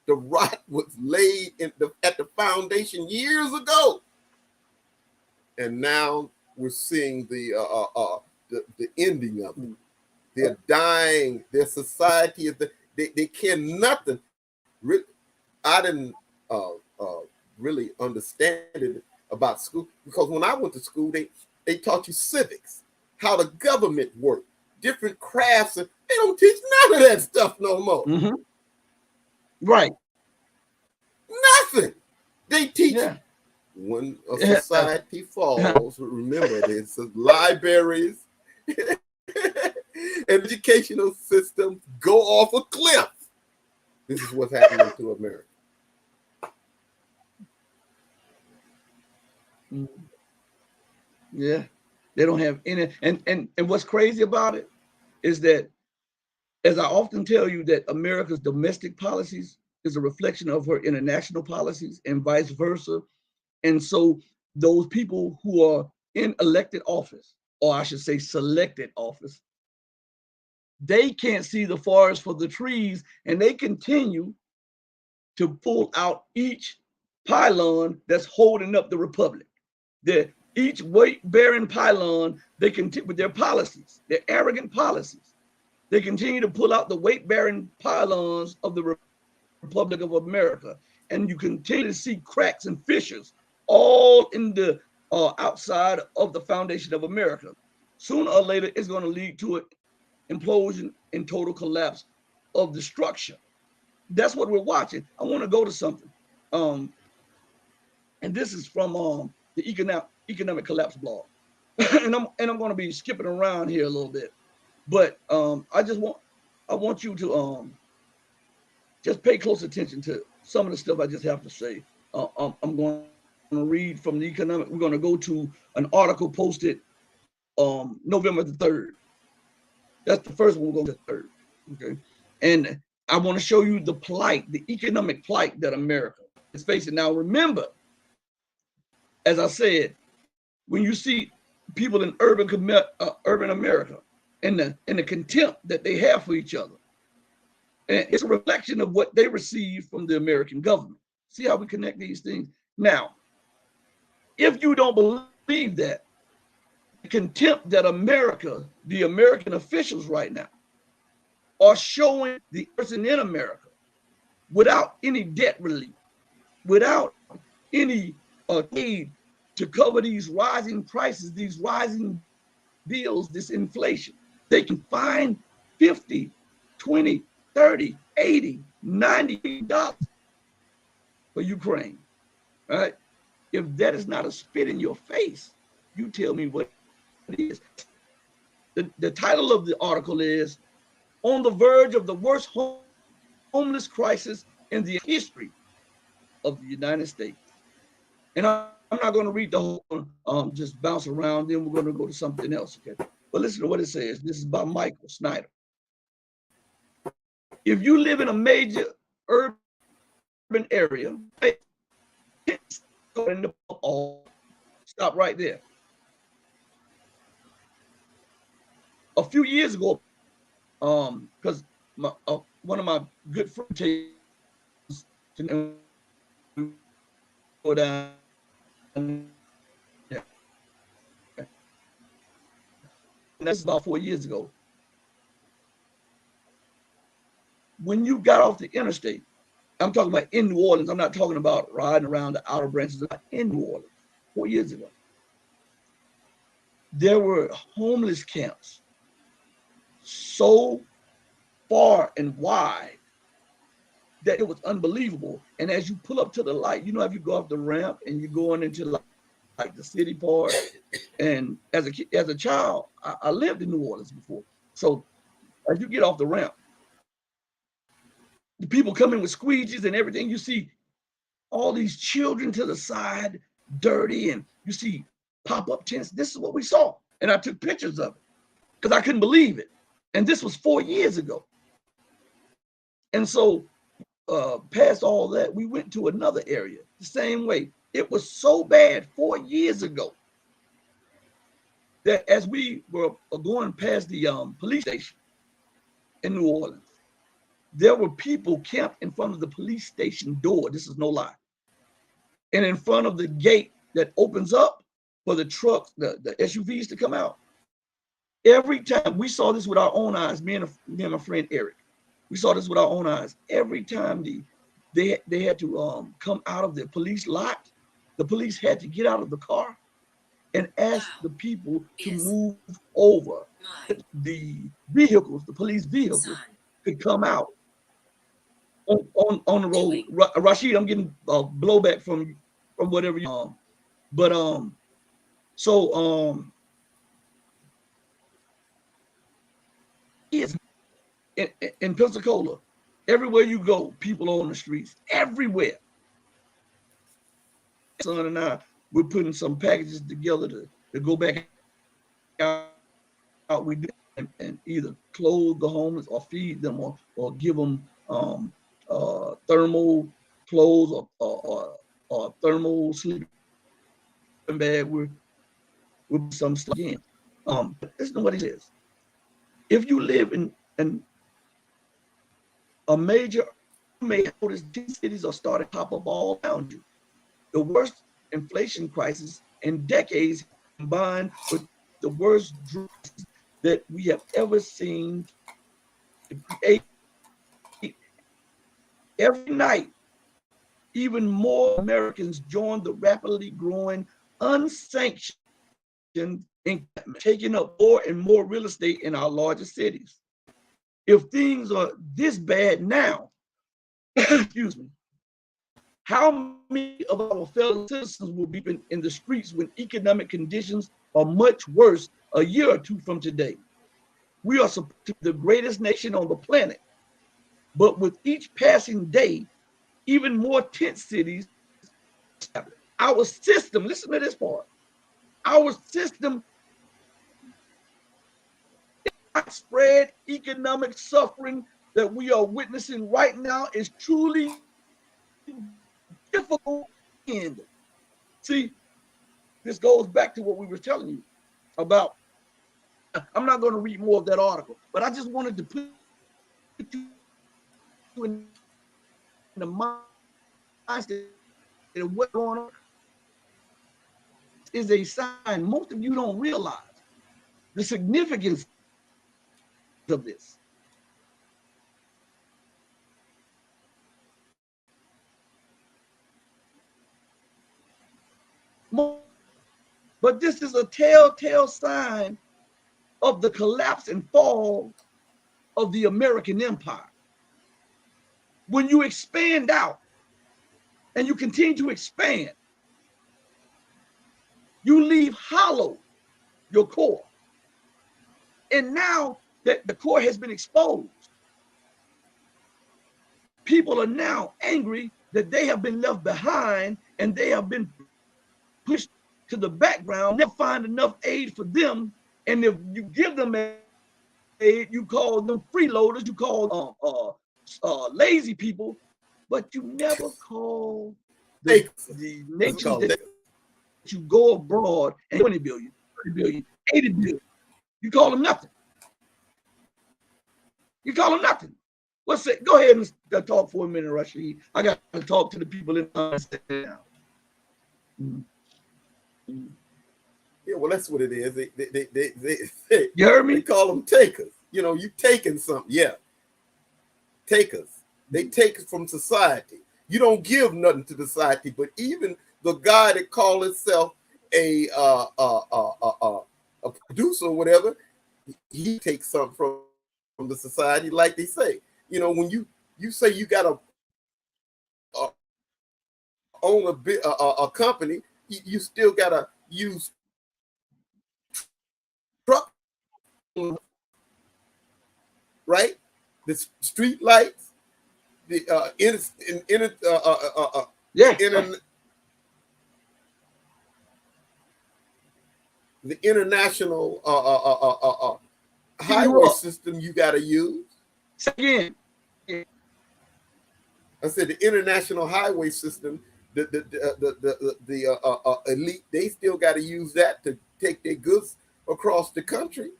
the rot was laid at the foundation years ago. And now we're seeing the ending of it. They're dying. Their society is they care nothing. I didn't really understand it about school, because when I went to school, they taught you civics, how the government worked, different crafts. They don't teach none of that stuff no more. Right. Nothing. They teach when a society falls. Remember, there's libraries, educational systems go off a cliff. This is what's happening to America. Yeah, they don't have any. And what's crazy about it is that, as I often tell you, that America's domestic policies is a reflection of her international policies and vice versa. And so those people who are in elected office, or I should say selected office, they can't see the forest for the trees, and they continue to pull out each pylon that's holding up the republic. Each weight-bearing pylon, they continue with their policies, their arrogant policies. They continue to pull out the weight-bearing pylons of the Republic of America, and you continue to see cracks and fissures all in the outside of the foundation of America. Sooner or later, it's going to lead to implosion and total collapse of destruction. That's what we're watching. I want to go to something. And this is from the economic collapse blog. and I'm going to be skipping around here a little bit. But I want you to just pay close attention to some of the stuff I just have to say. I'm going to read from the economic. We're going to go to an article posted November the 3rd. That's the first one. We're going to the 3rd. Okay. And I want to show you the plight, the economic plight that America is facing. Now, remember, as I said, when you see people in urban America and the contempt that they have for each other, and it's a reflection of what they receive from the American government. See how we connect these things? Now, if you don't believe that, the contempt that America, the American officials right now, are showing the person in America without any debt relief, without any aid to cover these rising prices, these rising bills, this inflation. They can find 50, 20, 30, 80, 90 dollars for Ukraine. All right. If that is not a spit in your face, you tell me what it is. The title of the article is "On the Verge of the Worst Homeless Crisis in the History of the United States." And I'm not going to read the whole, just bounce around. Then we're going to go to something else. Okay. But listen to what it says. This is by Michael Snyder. If you live in a major urban area, stop right there. A few years ago, because one of my good friends go down. Yeah. And that's about 4 years ago. When you got off the interstate, I'm talking about in New Orleans. I'm not talking about riding around the outer branches. In New Orleans, 4 years ago, there were homeless camps so far and wide that it was unbelievable. And as you pull up to the light, you know, if you go off the ramp and you're going into like the city part, and as a child, I lived in New Orleans before. So as you get off the ramp, the people come in with squeegees and everything. You see all these children to the side, dirty, and you see pop-up tents. This is what we saw. And I took pictures of it because I couldn't believe it. And this was 4 years ago. And so past all that, we went to another area the same way. It was so bad 4 years ago that as we were going past the police station in New Orleans, there were people camped in front of the police station door. This is no lie. And in front of the gate that opens up for the trucks, the SUVs to come out. Every time we saw this with our own eyes, me and my friend Eric, we saw this with our own eyes. Every time they had to come out of the police lot, the police had to get out of the car and ask the people to move over. The vehicles, the police vehicles, could come out on the road. Rashid, I'm getting blowback from whatever you but is in Pensacola, everywhere you go, people on the streets, everywhere. Son and I, we're putting some packages together to go back out. We do and either clothe the homeless or feed them or give them thermal clothes or thermal sleeping bag with some stuff again. Listen to what he says. If you live in a major, you may notice cities are starting to pop up all around you. The worst inflation crisis in decades combined with the worst drought that we have ever seen. Every night, even more Americans join the rapidly growing unsanctioned in taking up more and more real estate in our largest cities. If things are this bad now, excuse me, how many of our fellow citizens will be in the streets when economic conditions are much worse a year or two from today? We are supposed to be the greatest nation on the planet, but with each passing day, even more tent cities. Our system, listen to this part, our system, spread economic suffering that we are witnessing right now is truly difficult. See, this goes back to what we were telling you about. I'm not going to read more of that article, but I just wanted to put you in the mindset of what's going on is a sign. Most of you don't realize the significance of this. But this is a telltale sign of the collapse and fall of the American empire. When you expand out and you continue to expand, you leave hollow your core. And now that the core has been exposed, people are now angry that they have been left behind and they have been pushed to the background. They'll find enough aid for them. And if you give them aid, you call them freeloaders, you call lazy people, but you never call the nations that you go abroad and 20 billion, 30 billion, 80 billion. You call them nothing. You call them nothing. What's it? Go ahead and talk for a minute, Rashid. I got to talk to the people in now. Yeah, well, that's what it is. They you heard me? They call them takers. You know, you taking something. Yeah. Takers. They take it from society. You don't give nothing to society, but even the guy that calls himself a producer or whatever, he takes something from the society, like they say. You know, when you say you got to own a company, you still got to use truck, right? The street lights, the the international highway system you got to use. Again, I said the international highway system, the elite, they still got to use that to take their goods across the country.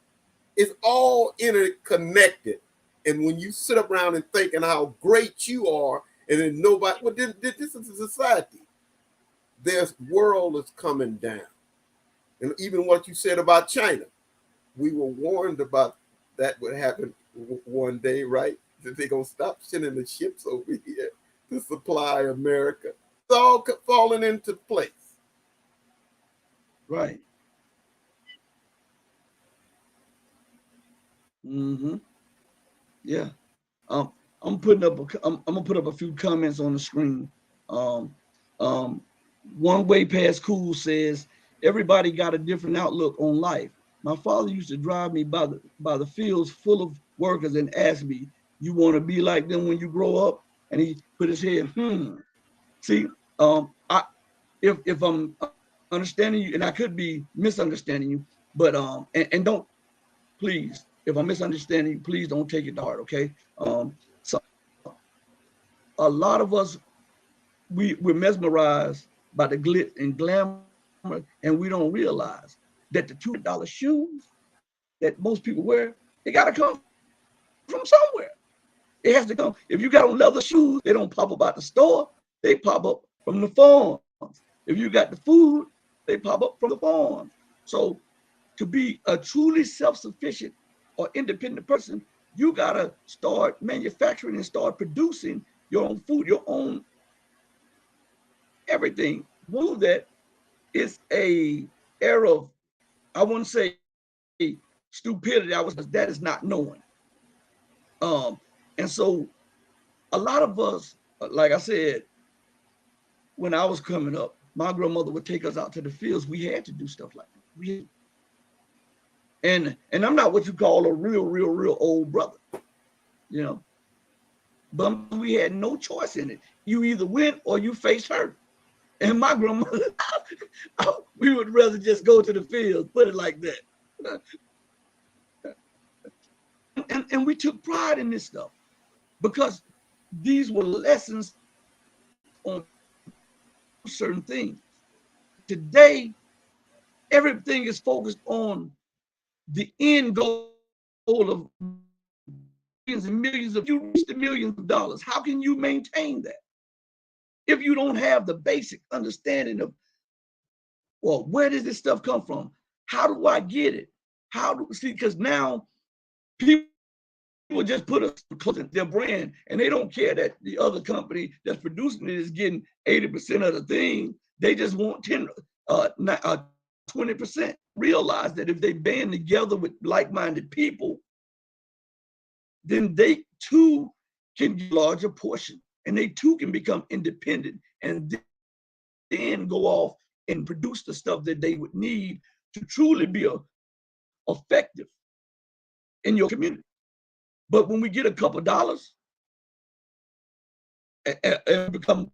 It's all interconnected. And when you sit around and thinking how great you are, and then nobody, well, this is a society. This world is coming down. And even what you said about China, we were warned about that would happen one day, right? That they're going to stop sending the ships over here to supply America. It's all falling into place. Right. Mm-hmm. Yeah. I'm gonna put up a few comments on the screen. One way past cool says everybody got a different outlook on life. My father used to drive me by the fields full of workers and ask me, "You want to be like them when you grow up?" And he put his head, See, if I'm understanding you, and I could be misunderstanding you, but and don't, please, if I'm misunderstanding you, please don't take it to heart, okay? So a lot of us, we're mesmerized by the glitz and glamour, and we don't realize that the $200 shoes that most people wear, they gotta come from somewhere. It has to come. If you got on leather shoes, they don't pop up out the store. They pop up from the farms. If you got the food, they pop up from the farms. So to be a truly self-sufficient or independent person, you gotta start manufacturing and start producing your own food, your own everything. Move that is a era of, I wouldn't say stupidity. That is not knowing. And so a lot of us, like I said, when I was coming up, my grandmother would take us out to the fields. We had to do stuff like that. And I'm not what you call a real old brother, you know. But we had no choice in it. You either went or you faced her. And my grandmother, we would rather just go to the fields, put it like that. And we took pride in this stuff because these were lessons on certain things. Today, everything is focused on the end goal of millions and millions of, you reach the millions of dollars. How can you maintain that if you don't have the basic understanding of, well, where does this stuff come from? How do I get it? How do see? Because now people just put their brand, and they don't care that the other company that's producing it is getting 80% of the thing. They just want 20%. Realize that if they band together with like-minded people, then they too can get a larger portion, and they too can become independent, and then go off and produce the stuff that they would need to truly be effective in your community. But when we get a couple dollars and become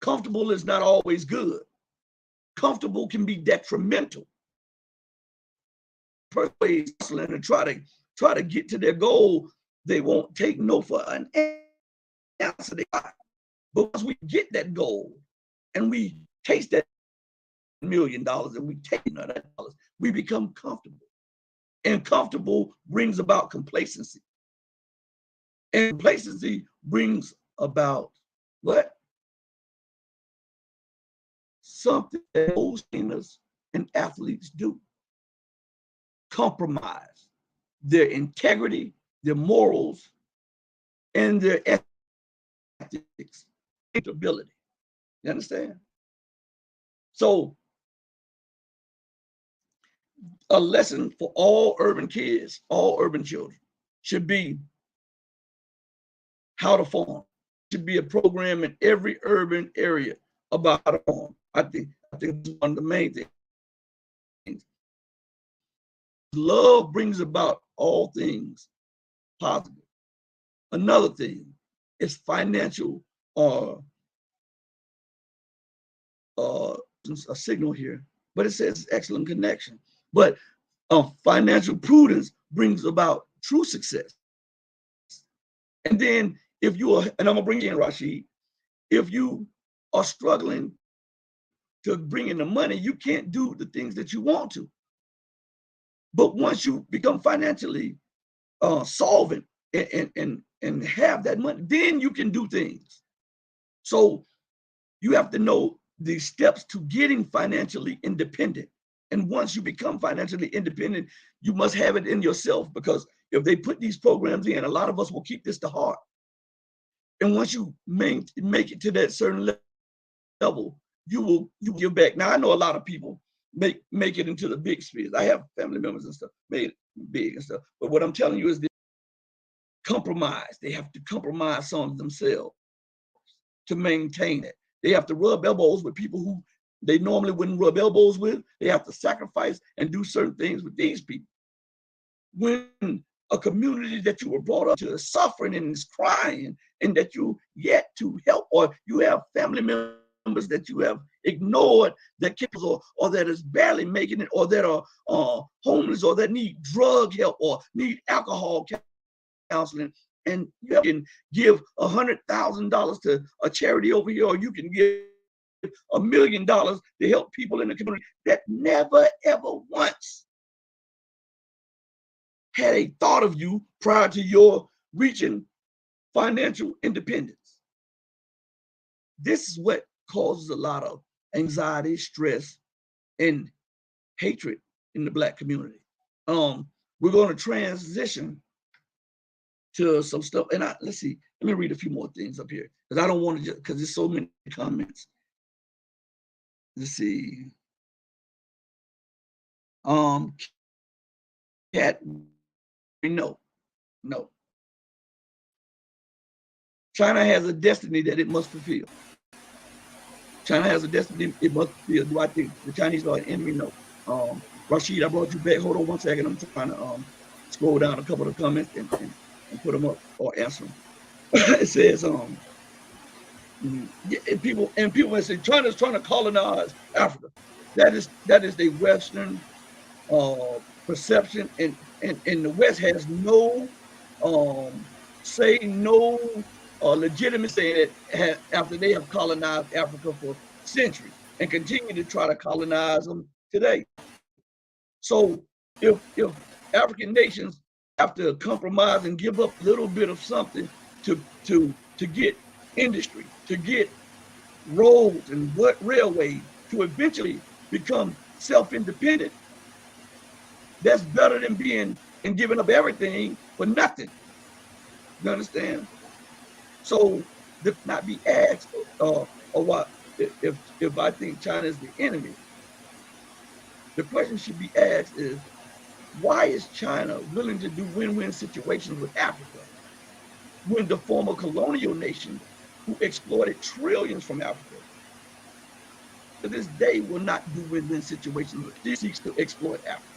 comfortable is not always good. Comfortable can be detrimental. Persuade and try to get to their goal, they won't take no for an answer. But once we get that goal and we taste that $1 million and we take that dollars, we become comfortable. And comfortable brings about complacency. And complacency brings about what? Something that most trainers and athletes do. Compromise their integrity, their morals, and their ethics, ability. You understand? So a lesson for all urban kids, all urban children, should be how to farm. Should be a program in every urban area about how to farm. I think it's one of the main things. Love brings about all things positive. Another thing is financial a signal here, but it says excellent connection. But financial prudence brings about true success. And then if you are, and I'm gonna bring you in, Rashid, if you are struggling to bring in the money, you can't do the things that you want to. But once you become financially solvent and have that money, then you can do things. So you have to know the steps to getting financially independent. And once you become financially independent, you must have it in yourself, because if they put these programs in, a lot of us will keep this to heart. And once you make it to that certain level, you give back. Now I know a lot of people make it into the big spheres. I have family members and stuff made it big and stuff. But what I'm telling you is, compromise. They have to compromise some of themselves to maintain it. They have to rub elbows with people who they normally wouldn't rub elbows with. They have to sacrifice and do certain things with these people. When a community that you were brought up to is suffering and is crying, and that you yet to help, or you have family members that you have ignored that or that is barely making it, or that are homeless, or that need drug help, or need alcohol counseling, and you can give $100,000 to a charity over here, or you can give $1 million to help people in the community that never ever once had a thought of you prior to your reaching financial independence. This is what causes a lot of anxiety, stress, and hatred in the Black community. We're going to transition to some stuff, and let's see. Let me read a few more things up here, because I don't want to just, because there's so many comments. Let's see. Um, Cat, no, no. China has a destiny that it must fulfill. China has a destiny it must fulfill. Do I think the Chinese are an enemy? No. Rashid, I brought you back. Hold on one second. I'm trying to scroll down a couple of the comments and put them up or answer them. It says people say China's trying to colonize Africa. That is the Western perception, and the West has no say, no legitimacy after they have colonized Africa for centuries and continue to try to colonize them today. So if African nations have to compromise and give up a little bit of something to get industry, to get roads and railways, to eventually become self-independent, that's better than being and giving up everything for nothing. You understand? So this not be asked or what if I think China is the enemy. The question should be asked is, why is China willing to do win-win situations with Africa when the former colonial nation who exploited trillions from Africa to this day will not do win-win situations, but seeks to exploit Africa?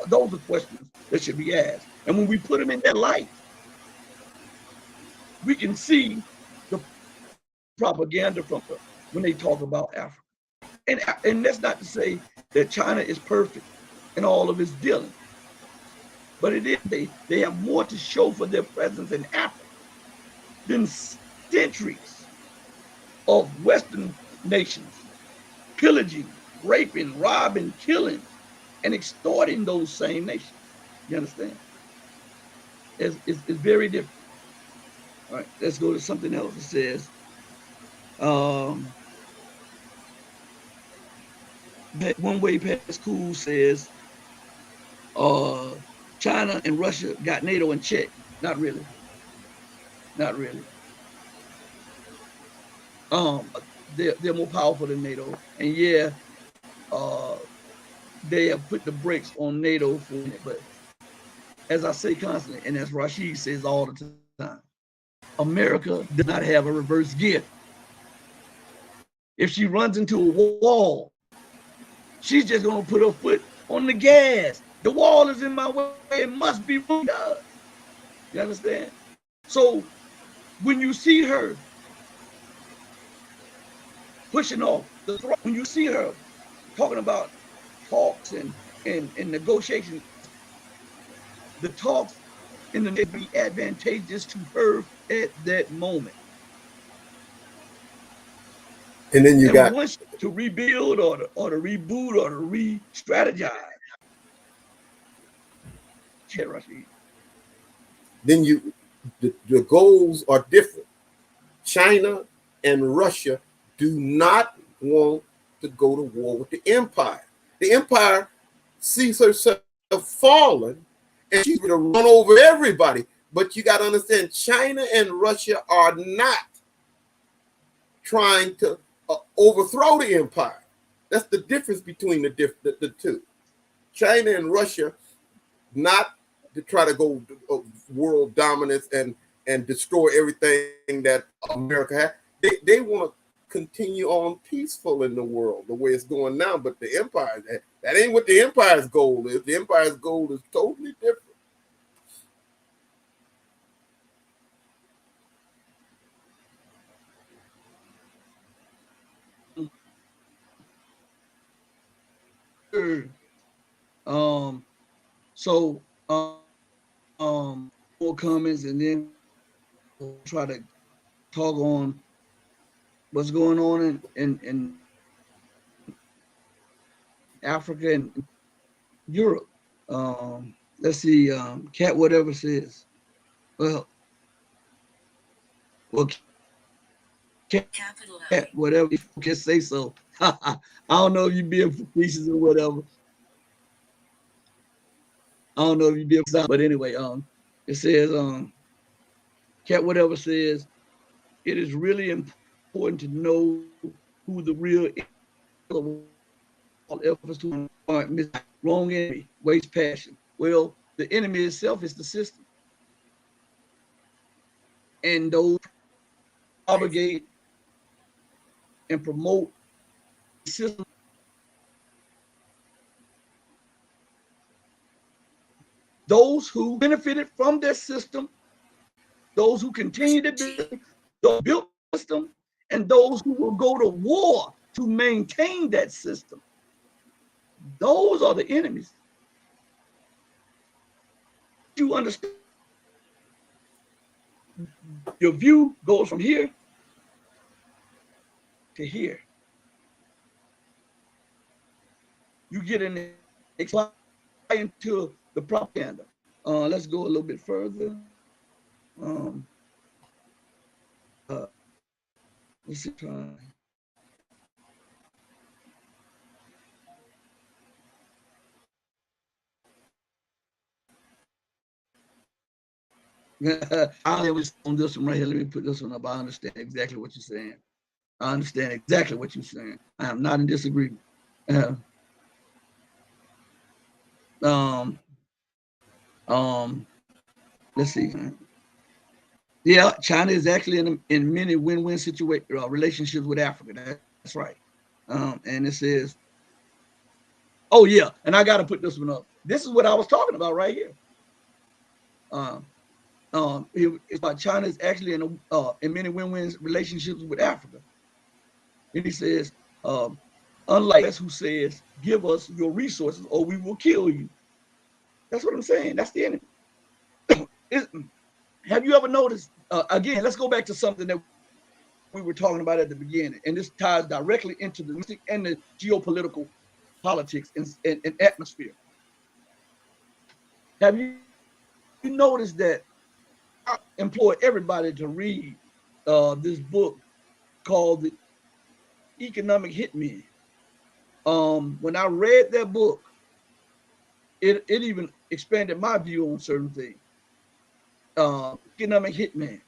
Those are questions that should be asked. And when we put them in that light, we can see the propaganda from when they talk about Africa. And that's not to say that China is perfect in all of its dealing, but it is they have more to show for their presence in Africa than centuries of Western nations pillaging, raping, robbing, killing, and extorting those same nations. You understand? It's very different. All right, let's go to something else. It says, one way past cool says, China and Russia got NATO in check. Not really. Not really. They're more powerful than NATO, and yeah, they have put the brakes on NATO for it. But as I say constantly, and as Rashid says all the time, America does not have a reverse gear. If she runs into a wall, she's just gonna put her foot on the gas. The wall is in my way. It must be moved up. You understand? So when you see her pushing off the throne, when you see her talking about talks and negotiations, the talks in the be advantageous to her at that moment. And then you got once to rebuild or to reboot or to re-strategize. Yeah, Rashid. then the goals are different. China and Russia do not want to go to war with the empire. The empire sees herself fallen and she's going to run over everybody. But you got to understand, China and Russia are not trying to overthrow the empire. That's the difference between the two. China and Russia, not to try to go world dominance and destroy everything that America has. They want to continue on peaceful in the world the way it's going now. But the empire, that ain't what the empire's goal is. The empire's goal is totally different. So more comments, and then we'll try to talk on what's going on in Africa and Europe. Let's see, Cat whatever says. Well, Cat whatever if you can say so. I don't know if you be pieces or whatever. I don't know if you be but anyway, it says, Cat whatever says, it is really important to know who the real all efforts to wrong enemy, waste passion. Well, the enemy itself is the system. And those propagate and promote the system. Those who benefited from their system, those who continue to build, those built system, and those who will go to war to maintain that system. Those are the enemies. You understand? Your view goes from here to here. You get in into the propaganda. Let's go a little bit further. Let's see. I was on this one right here. Let me put this one up. I understand exactly what you're saying. I understand exactly what you're saying. I am not in disagreement. Let's see. Yeah, China is actually in many win-win relationships with Africa. That's right. And it says, oh yeah, and I got to put this one up. This is what I was talking about right here. It's about China is actually in many win-win relationships with Africa. And he says, unlike us who says, give us your resources or we will kill you. That's what I'm saying. That's the enemy. Have you ever noticed, again, let's go back to something that we were talking about at the beginning, and this ties directly into the domestic and the geopolitical politics and atmosphere. Have you noticed that I implore everybody to read this book called The Economic Hitman? When I read that book, it even expanded my view on certain things. Economic Hitman.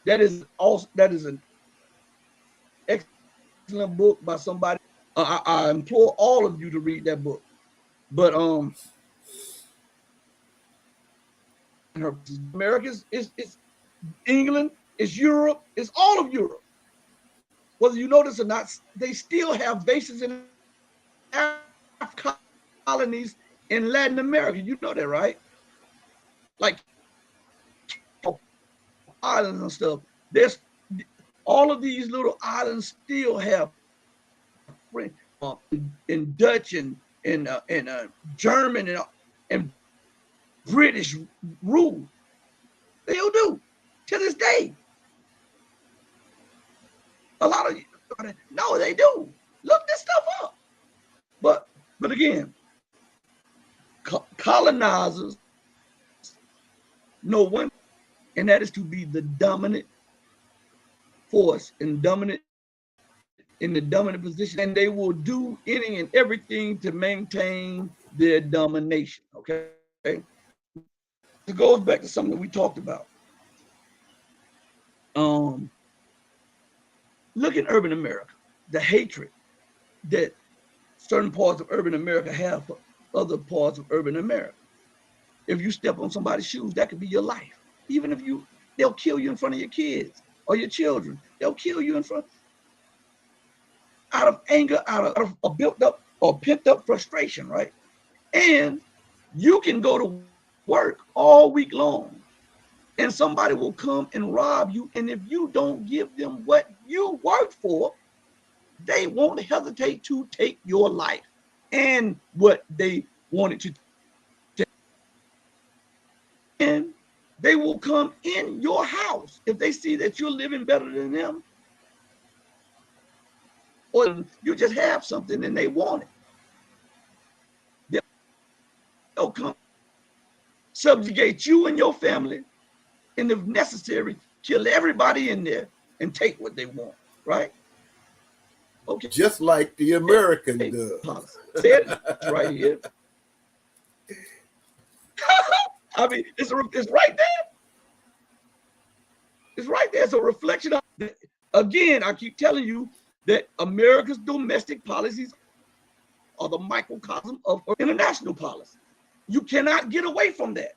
That is an excellent book by somebody. I implore all of you to read that book. But America is England, it's Europe, it's all of Europe. Whether you notice or not, they still have bases in colonies in Latin America. You know that, right? Like islands and stuff. There's all of these little islands still have in Dutch and German and British rule. They still do to this day. A lot of no, they do. Look this stuff up. But again, colonizers know one, and that is to be the dominant force and dominant in the dominant position, and they will do anything and everything to maintain their domination. Okay, it goes back to something that we talked about. Look at urban America, the hatred that certain parts of urban America have for other parts of urban America. If you step on somebody's shoes, that could be your life. Even if they'll kill you in front of your kids or your children. They'll kill you in front out of anger, out of a built up or pent up frustration, right? And you can go to work all week long and somebody will come and rob you. And if you don't give them what you worked for, they won't hesitate to take your life and what they wanted to take. And they will come in your house if they see that you're living better than them, or you just have something and they want it. They'll come subjugate you and your family, and if necessary, kill everybody in there and take what they want, right? Okay. Just like the American does. Said it right here. I mean, it's right there. It's right there. It's a reflection of, again, I keep telling you that America's domestic policies are the microcosm of international policy. You cannot get away from that.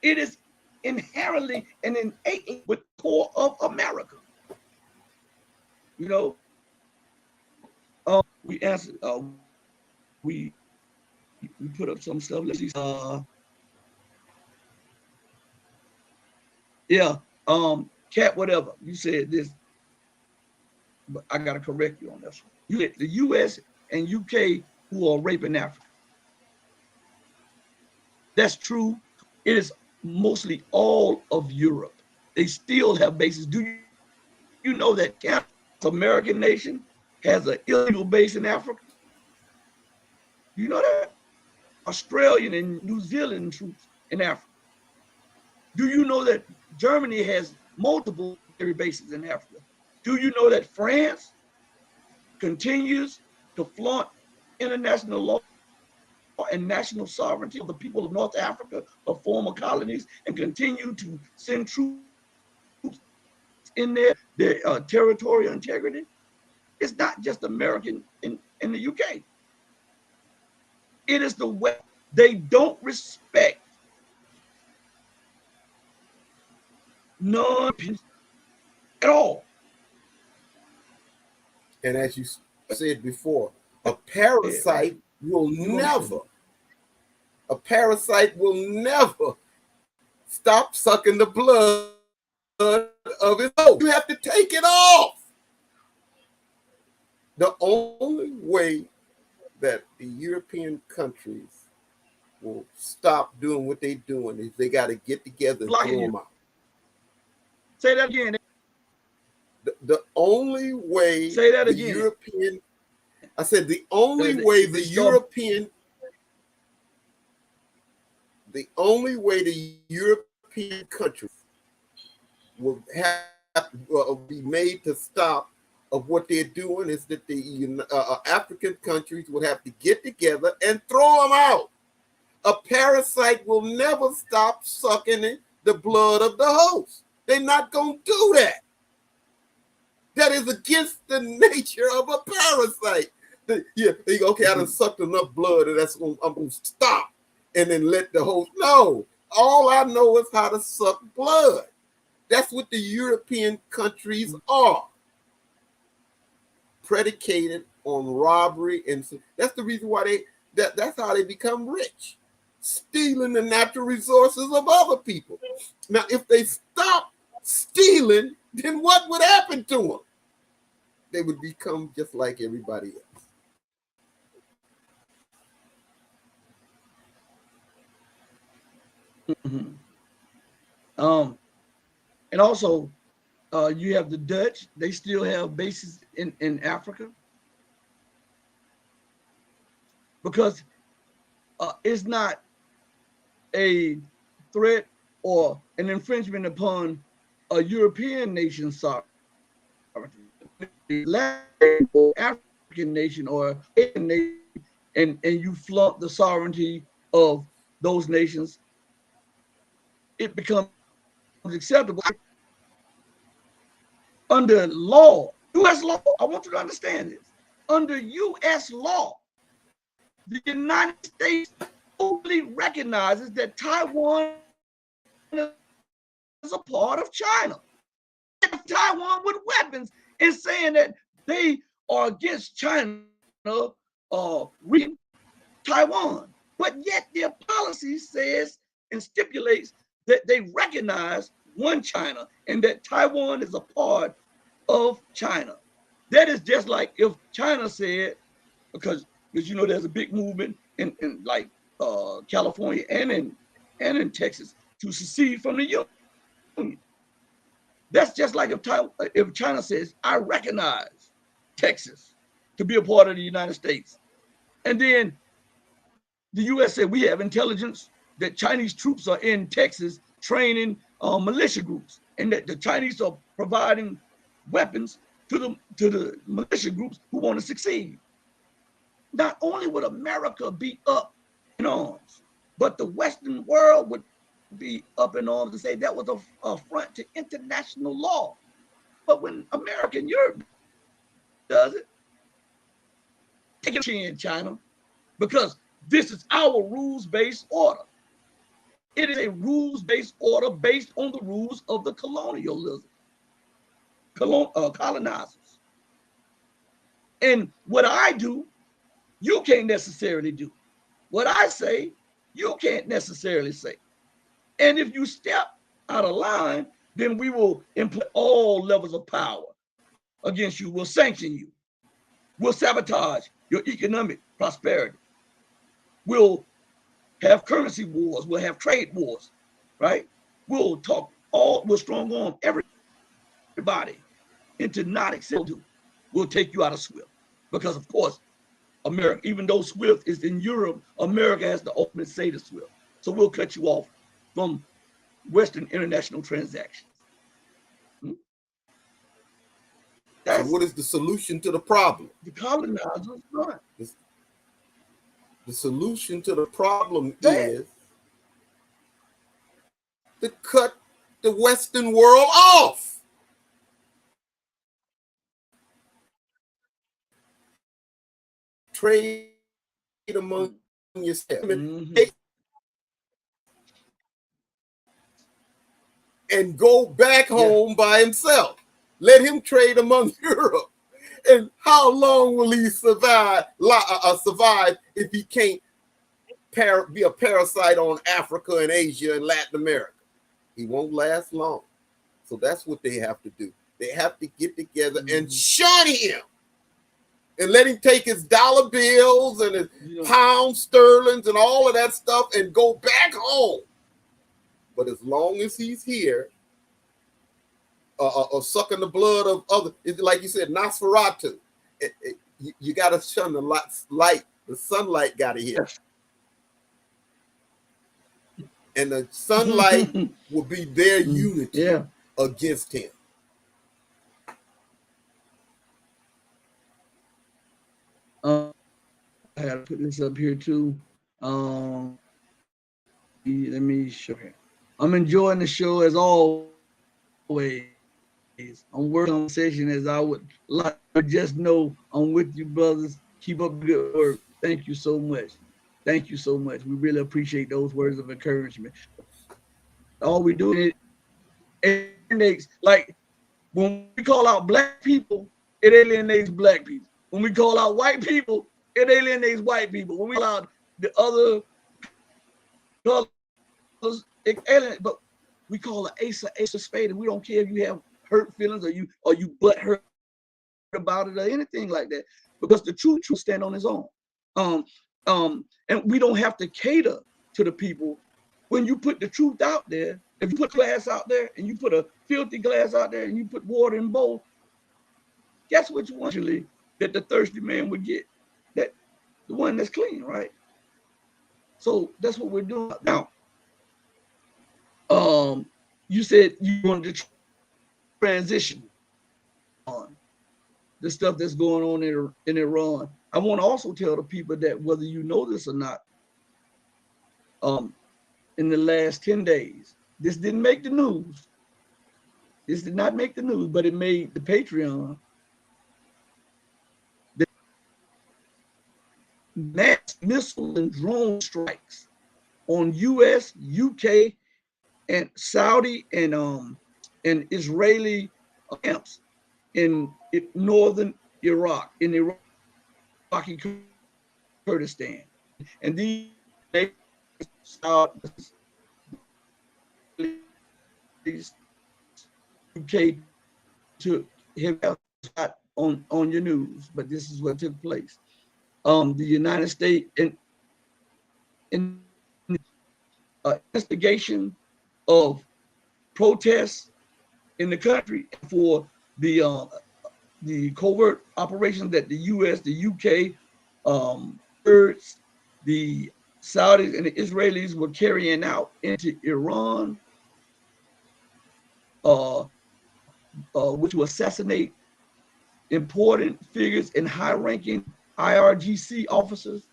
It is inherently and innately with the core of America. You know, we answered, we put up some stuff. Let's see. Yeah, Cat, whatever. You said this, but I gotta correct you on this one. You said the US and UK who are raping Africa. That's true. It is mostly all of Europe. They still have bases. Do you know that Canada, American nation, has an illegal base in Africa? You know that? Australian and New Zealand troops in Africa. Do you know that Germany has multiple bases in Africa? Do you know that France continues to flaunt international law and national sovereignty of the people of North Africa, of former colonies, and continue to send troops in their territorial integrity? It's not just American in the UK. It is the way they don't respect none at all. And as you said before, a parasite will never stop sucking the blood of its host. You have to take it off. The only way that the European countries will stop doing what they're doing is they got to get together and throw them out. Say that again. The only way Say that the again. European, I said the only way the European countries will have be made to stop of what they're doing is that the African countries would have to get together and throw them out. A parasite will never stop sucking the blood of the host. They're not going to do that. That is against the nature of a parasite. Yeah, they go, okay, I done sucked enough blood, and I'm going to stop and then let the host. No, all I know is how to suck blood. That's what the European countries are. Predicated on robbery, and that's the reason why that's how they become rich, stealing the natural resources of other people. Now, if they stop stealing, then what would happen to them? They would become just like everybody else. Mm-hmm. And also, you have the Dutch. They still have bases in Africa because it's not a threat or an infringement upon a European nation's sovereignty. Latin or African nation or Asian nation, and you flaunt the sovereignty of those nations, it becomes acceptable under law, U.S. law. I want you to understand this. Under U.S. law, the United States only recognizes that Taiwan is a part of China. Taiwan with weapons and saying that they are against China reading Taiwan. But yet their policy says and stipulates that they recognize one China and that Taiwan is a part of China. That is just like if China said, because you know there's a big movement in like California and in Texas to secede from the Union. That's just like if China says, I recognize Texas to be a part of the United States. And then the U.S. said, we have intelligence that Chinese troops are in Texas training militia groups, and that the Chinese are providing weapons to the militia groups who want to succeed. Not only would America be up in arms, but the Western world would be up in arms and say that was an affront to international law. But when America and Europe does it, take a chin, China. because this is our rules-based order. It is a rules-based order based on the rules of the colonialism, colonizers. And what I do, you can't necessarily do. What I say, you can't necessarily say. And if you step out of line, then we will employ all levels of power against you. We'll sanction you. We'll sabotage your economic prosperity. We'll have currency wars. We'll have trade wars, right? We'll strong arm everybody into not accepting. We'll take you out of SWIFT because, of course, America, even though SWIFT is in Europe, America has the ultimate say to SWIFT. So we'll cut you off from Western international transactions. So what is the solution to the problem? The colonizers run. The solution to the problem is to cut the Western world off. Trade among yourself. And go back home by himself. Let him trade among Europe. And how long will he survive if he can't be a parasite on Africa and Asia and Latin America? He won't last long. So that's what they have to do. They have to get together and shun him and let him take his dollar bills and his pound sterlings and all of that stuff and go back home. But as long as he's here, or sucking the blood of others, it's like you said, Nosferatu. You got to shun the light. The sunlight got to hit. Yes. And the sunlight will be their unity against him. I got to put this up here too. Let me show you. I'm enjoying the show as always. I'm working on session as I would like. Just know I'm with you, brothers. Keep up the good work. Thank you so much. Thank you so much. We really appreciate those words of encouragement. All we do is alienates, like when we call out black people, it alienates black people. When we call out white people, it alienates white people. When we call out the other colors, it alienates. But we call an ace a spade, and we don't care if you have hurt feelings or you butt hurt about it or anything like that, because the truth will stand on its own. And we don't have to cater to the people. When you put the truth out there, if you put glass out there and you put a filthy glass out there and you put water in bowl, guess which one usually that the thirsty man would get? That the one that's clean, right? So that's what we're doing now. You said you wanted to transition on the stuff that's going on in Iran. I want to also tell the people that whether you know this or not, in the last 10 days, this didn't make the news. This did not make the news, but it made the Patreon. The mass missile and drone strikes on U.S., UK, and Saudi and Israeli camps in northern Iraq, in Iraqi Kurdistan. And these UK to have on your news, but this is what took place. The United States in investigation of protests in the country for the covert operations that the U.S., the U.K., Kurds, the Saudis, and the Israelis were carrying out into Iran, which will assassinate important figures and high-ranking IRGC officers.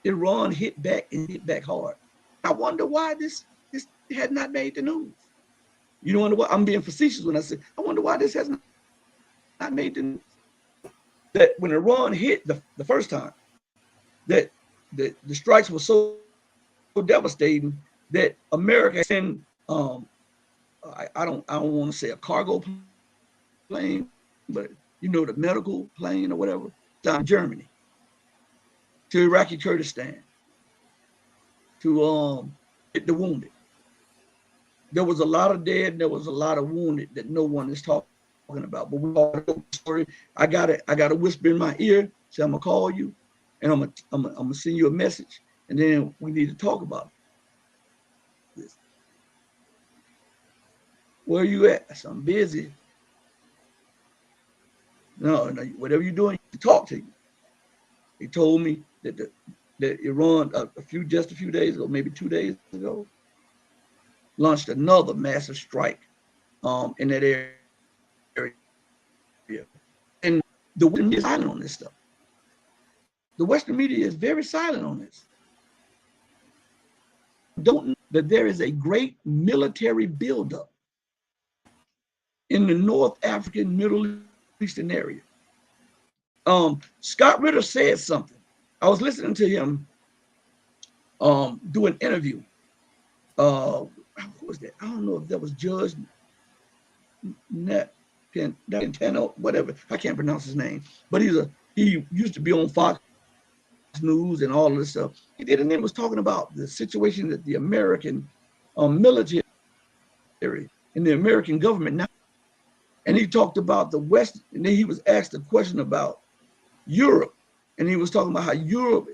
Iran hit back and hit back hard. I wonder why this had not made the news. You know what? I'm being facetious when I say I wonder why this has not made the news. That when Iran hit the first time, that the strikes were so devastating that America sent I don't want to say a cargo plane, but you know, the medical plane or whatever, down Germany to Iraqi Kurdistan to get the wounded. There was a lot of dead, and there was a lot of wounded that no one is talking about. But we all know the story. I got a whisper in my ear, say I'm gonna call you, and I'm gonna send you a message, and then we need to talk about this. Where are you at? I said, I'm busy. No, whatever you're doing, to talk to you. He told me that that Iran just a few days ago, maybe 2 days ago, launched another massive strike in that area. And the Western media is silent on this stuff. The Western media is very silent on this. Don't know that there is a great military buildup in the North African, Middle Eastern area. Scott Ritter said something. I was listening to him do an interview. Who was that? I don't know if that was Judge Pantano, whatever. I can't pronounce his name, but he used to be on Fox News and all of this stuff. He did, and then was talking about the situation that the American military and the American government now. And he talked about the West, and then he was asked a question about Europe, and he was talking about how Europe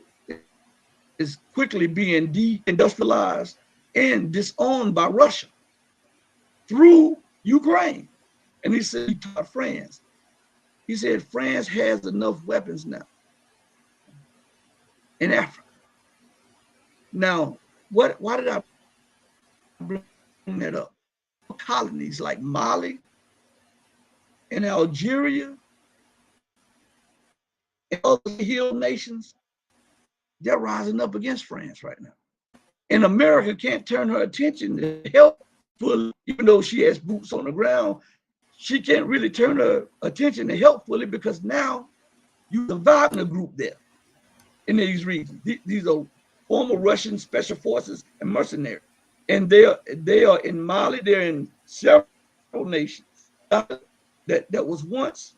is quickly being deindustrialized and disowned by Russia through Ukraine. And he said he taught France. He said France has enough weapons now in Africa. Now, why did I bring that up? Colonies like Mali and Algeria and other hill nations, they're rising up against France right now. And America can't turn her attention to help fully, even though she has boots on the ground. She can't really turn her attention to help fully because now you surviving a group there in these regions. These are former Russian special forces and mercenaries. And they are in Mali, they're in several nations that was once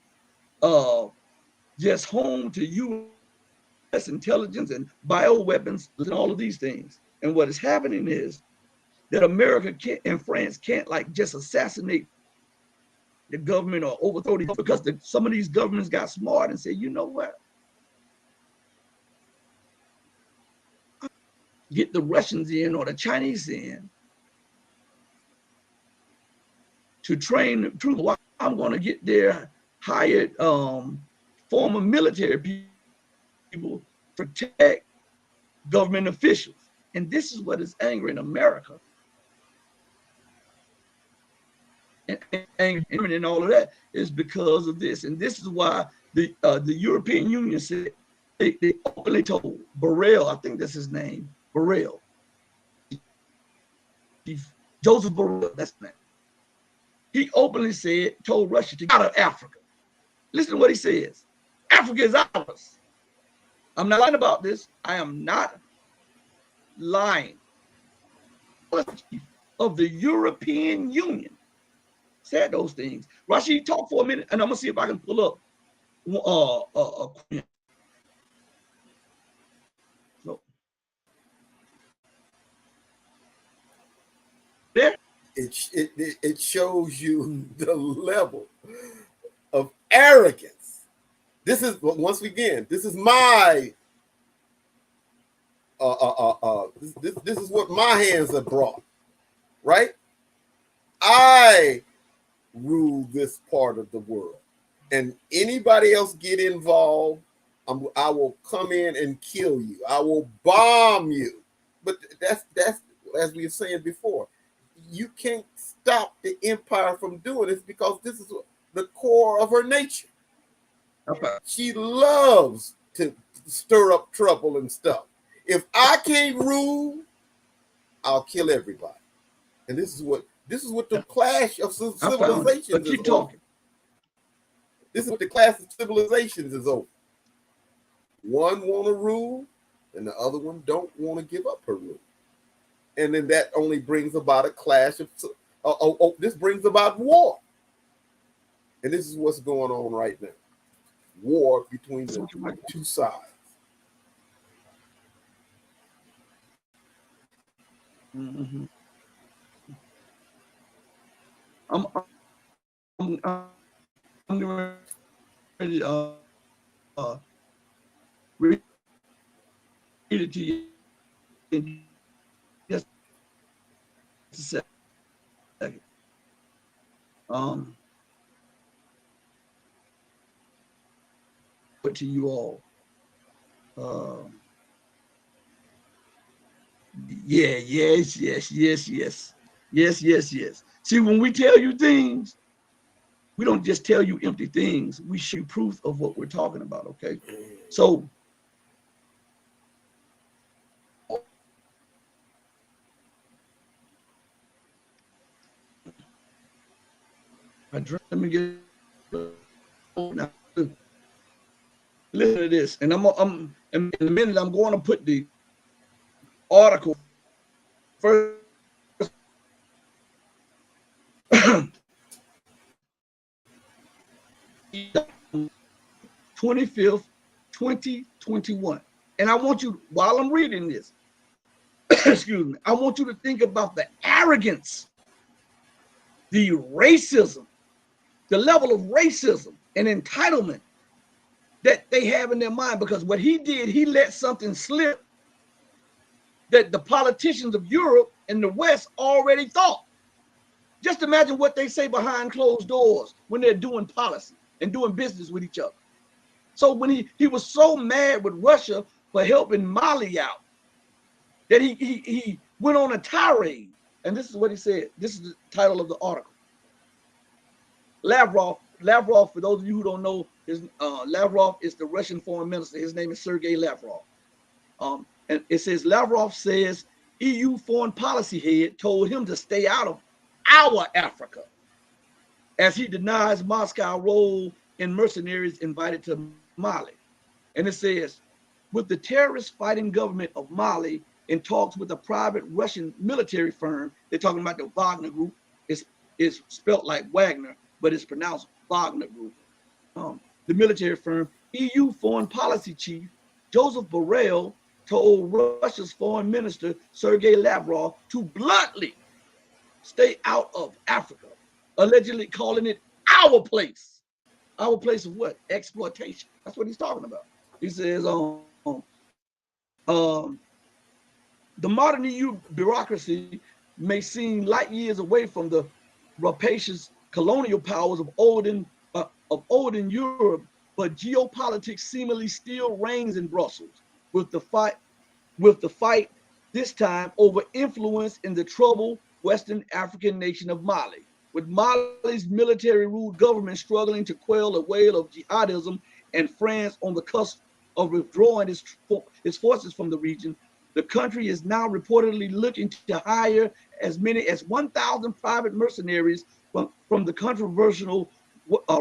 just home to U.S. intelligence and bioweapons and all of these things. And what is happening is that America and France can't like just assassinate the government or overthrow these because some of these governments got smart and said, you know what? Get the Russians in or the Chinese in to train the troops. I'm going to get their hired former military people to protect government officials. And this is what is angering America. And all of that is because of this. And this is why the European Union said they openly told Borrell, I think that's his name, Borrell, Joseph Borrell, that's his name. He openly told Russia to get out of Africa. Listen to what he says. Africa is ours. I'm not lying about this. I am not lying. Of the European Union said those things. Rashid, talk for a minute, and I'm gonna see if I can pull up so there. It shows you the level of arrogance. This is once again. This is my. This is what my hands have brought. Right? I rule this part of the world, and anybody else get involved, I will come in and kill you. I will bomb you. But that's as we were saying before. You can't stop the empire from doing this because this is the core of her nature. Okay. She loves to stir up trouble and stuff. If I can't rule, I'll kill everybody. And this is what the clash of civilizations is over. This is what the clash of civilizations is over. One want to rule, and the other one don't want to give up Peru. And then that only brings about a clash of, this brings about war. And this is what's going on right now. War between the two sides. Mm-hmm. I'm ready to read it to you in just a second. But to you all. Yeah, yes. See, when we tell you things, we don't just tell you empty things. We show you proof of what we're talking about, okay? So, let me get now. Listen to this, and I'm in a minute. I'm going to put the article first. 25th, 2021. And I want you, while I'm reading this, excuse me, I want you to think about the arrogance, the racism, the level of racism and entitlement that they have in their mind. Because what he did, he let something slip that the politicians of Europe and the West already thought. Just imagine what they say behind closed doors when they're doing policy and doing business with each other. So when he was so mad with Russia for helping Mali out, that he went on a tirade. And this is what he said. This is the title of the article. Lavrov, for those of you who don't know, Lavrov is the Russian foreign minister. His name is Sergei Lavrov. And it says, Lavrov says EU foreign policy head told him to stay out of our Africa, as he denies Moscow role in mercenaries invited to Mali. And it says, with the terrorist fighting government of Mali in talks with a private Russian military firm, they're talking about the Wagner Group. It's spelled like Wagner, but it's pronounced Wagner Group. The military firm, EU foreign policy chief Joseph Borrell told Russia's foreign minister Sergei Lavrov to bluntly stay out of Africa, allegedly calling it our place. Our place of what? Exploitation. That's what he's talking about. He says, the modern EU bureaucracy may seem light years away from the rapacious colonial powers of olden Europe, but geopolitics seemingly still reigns in Brussels, with the fight this time over influence in the troubled Western African nation of Mali, with Mali's military-ruled government struggling to quell a wave of jihadism and France on the cusp of withdrawing its forces from the region. The country is now reportedly looking to hire as many as 1,000 private mercenaries from the controversial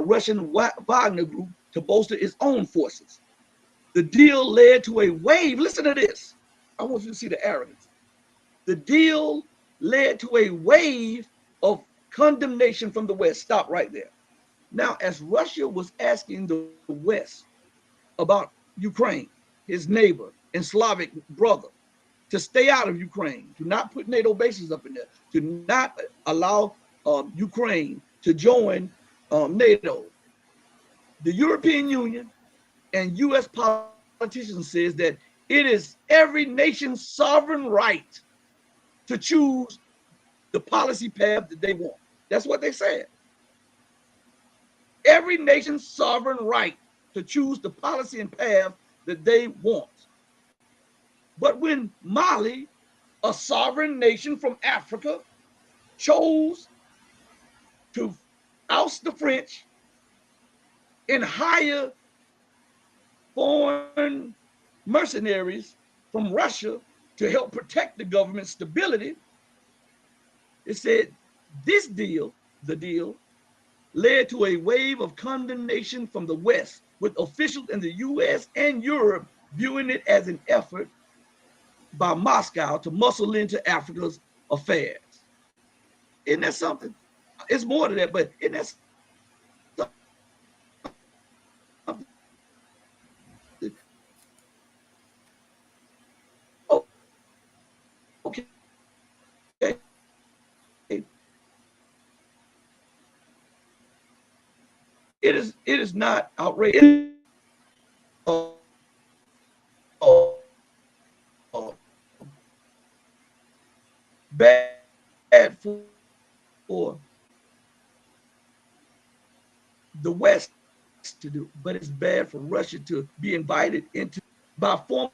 Russian Wagner Group to bolster its own forces. The deal led to a wave. Listen to this. I want you to see the arrogance. The deal led to a wave of condemnation from the West. Stop right there. Now, as Russia was asking the West about Ukraine, his neighbor and Slavic brother, to stay out of Ukraine, to not put NATO bases up in there, to not allow Ukraine to join NATO, the European Union and U.S. politicians says that it is every nation's sovereign right to choose the policy path that they want. That's what they said. Every nation's sovereign right to choose the policy and path that they want. But when Mali, a sovereign nation from Africa, chose to oust the French and hire foreign mercenaries from Russia to help protect the government's stability, it said this deal, the deal, led to a wave of condemnation from the West, with officials in the US and Europe viewing it as an effort by Moscow to muscle into Africa's affairs. Isn't that something? It's more than that, but isn't that something? Oh, okay. It is not outrageous. Bad for the West to do, but it's bad for Russia to be invited into by former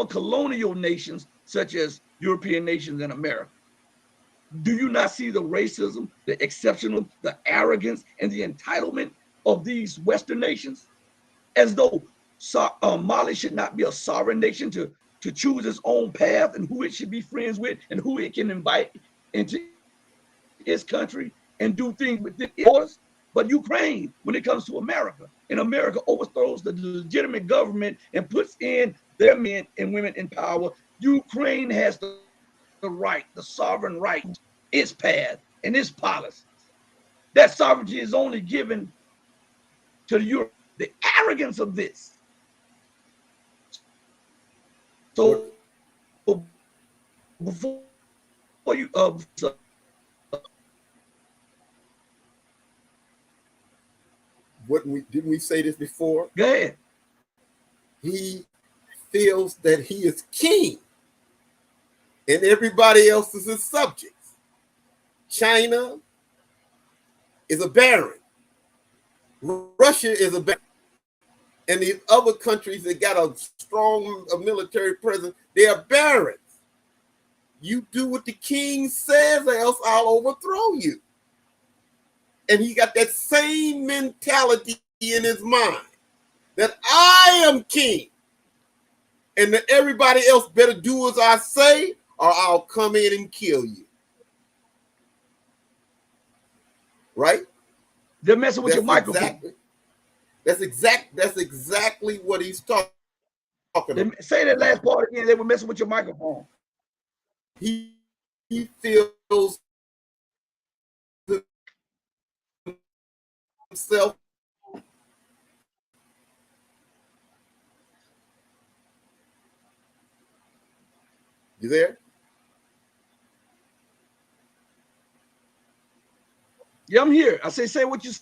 colonial nations such as European nations and America. Do you not see the racism, the exceptional, the arrogance, and the entitlement of these Western nations? As though Mali should not be a sovereign nation to choose its own path and who it should be friends with and who it can invite into its country and do things with yours. But Ukraine, when it comes to America, and America overthrows the legitimate government and puts in their men and women in power, Ukraine has the right, the sovereign right, its path and its policies. That sovereignty is only given to Europe. The arrogance of this. So before you didn't we say this before? Go ahead. He feels that he is king and everybody else is his subjects. China is a baron. Russia is a baron. And these other countries that got a strong military presence, they are barons. You do what the king says, or else I'll overthrow you. And he got that same mentality in his mind that I am king, and that everybody else better do as I say, or I'll come in and kill you. Right? They're messing with your microphone. That's exactly what he's talking about. Say that last part again. They were messing with your microphone. He feels himself. You there? Yeah, I'm here. I say what you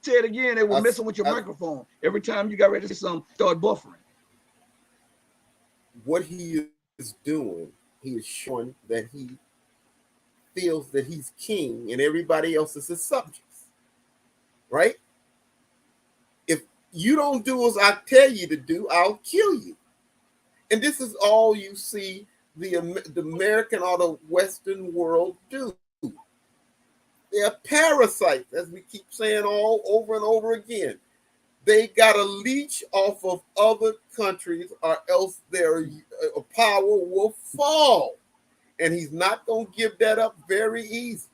said again. They were messing with your microphone. Every time you got ready to say something, start buffering. What he is doing, he is showing that he feels that he's king and everybody else is his subjects. Right? If you don't do as I tell you to do, I'll kill you. And this is all you see the American or the Western world do. They're parasites, as we keep saying all over and over again. They got to leech off of other countries or else their power will fall. And he's not going to give that up very easy.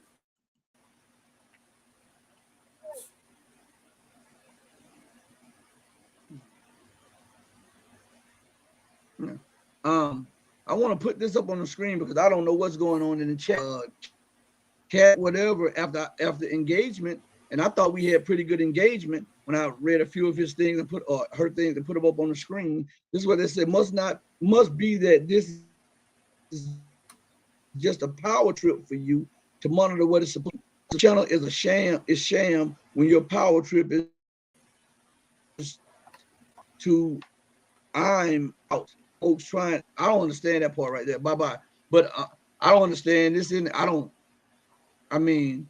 I want to put this up on the screen because I don't know what's going on in the chat, whatever, after engagement. And I thought we had pretty good engagement when I read a few of his things and put her things and put them up on the screen. This is what they said. Must be that this is just a power trip for you to monitor what is supposed. The channel is a sham. It's sham when your power trip is to I'm out. Folks trying. I don't understand that part right there. Bye. But I don't understand this. I mean,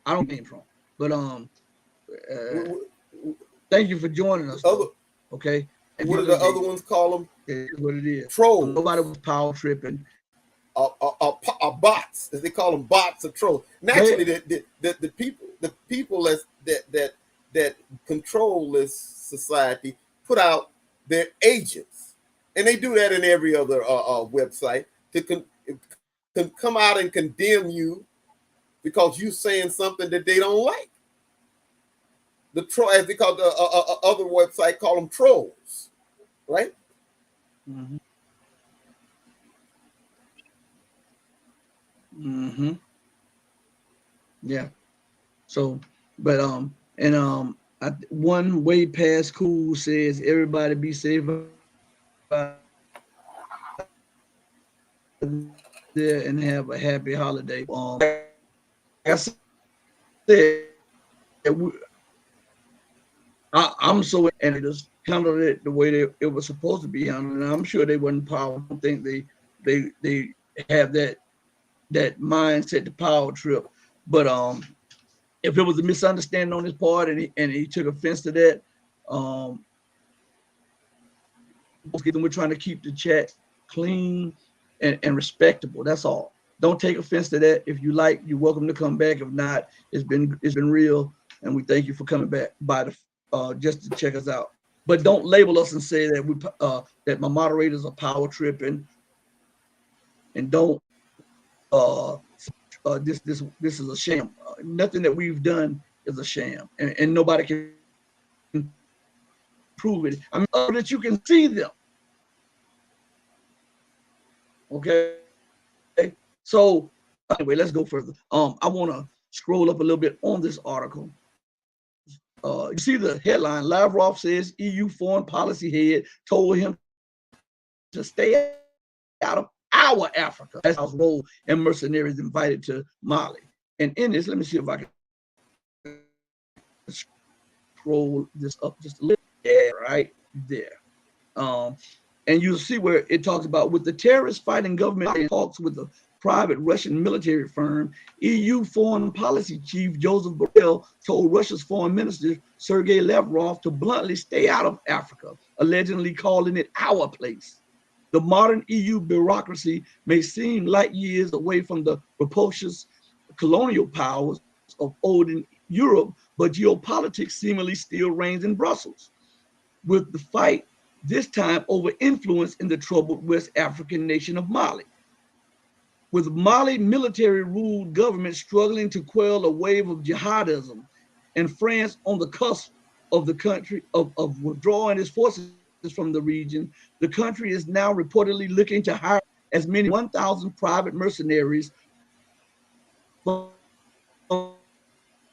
I don't came from. But thank you for joining us. Okay. And what do the other ones call them? It's what it is. Trolls. Nobody was power tripping. Bots, as they call them, bots or trolls. Naturally, the people that control this society put out their agents, and they do that in every other website to come out and condemn you because you're saying something that they don't like. The troll, as they call the other website, call them trolls, right? Mm-hmm. Mm-hmm. Yeah. So, but one way past cool says everybody be safe there and have a happy holiday. Like I said, I'm so and they just handled it the way it was supposed to be handled. And I'm sure they wasn't powerful. I don't think they have that mindset to power trip. But if it was a misunderstanding on his part and he took offense to that, um, we're trying to keep the chat clean and respectable. That's all. Don't take offense to that. If you like, you're welcome to come back. If not, it's been real, and we thank you for coming back by the just to check us out. But don't label us and say that that my moderators are power tripping, and don't this is a sham. Nothing that we've done is a sham, and nobody can prove it. I mean, other that you can see them. Okay. So anyway, let's go further. I want to scroll up a little bit on this article. You see the headline: Lavrov says EU foreign policy head told him to stay out of our Africa. That's how role and mercenaries invited to Mali. And in this, let me see if I can scroll this up just a little. Yeah, right there. Um, and you'll see where it talks about with the terrorists fighting government talks with the private Russian military firm, EU foreign policy chief Joseph Borrell told Russia's foreign minister Sergei Lavrov to bluntly stay out of Africa, allegedly calling it our place. The modern EU bureaucracy may seem light years away from the rapacious colonial powers of olden Europe, but geopolitics seemingly still reigns in Brussels, with the fight this time over influence in the troubled West African nation of Mali. With Mali military ruled government struggling to quell a wave of jihadism and France on the cusp of the country of withdrawing its forces from the region, the country is now reportedly looking to hire as many 1,000 private mercenaries from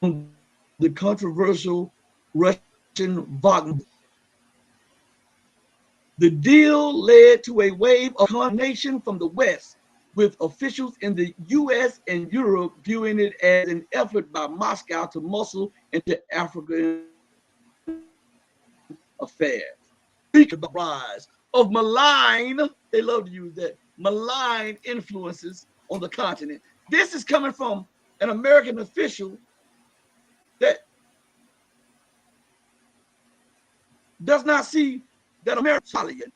the controversial Russian Wagner. The deal led to a wave of condemnation from the West, with officials in the US and Europe viewing it as an effort by Moscow to muscle into African affairs. Speaking of the rise of malign, they love to use that, malign influences on the continent. This is coming from an American official that does not see that America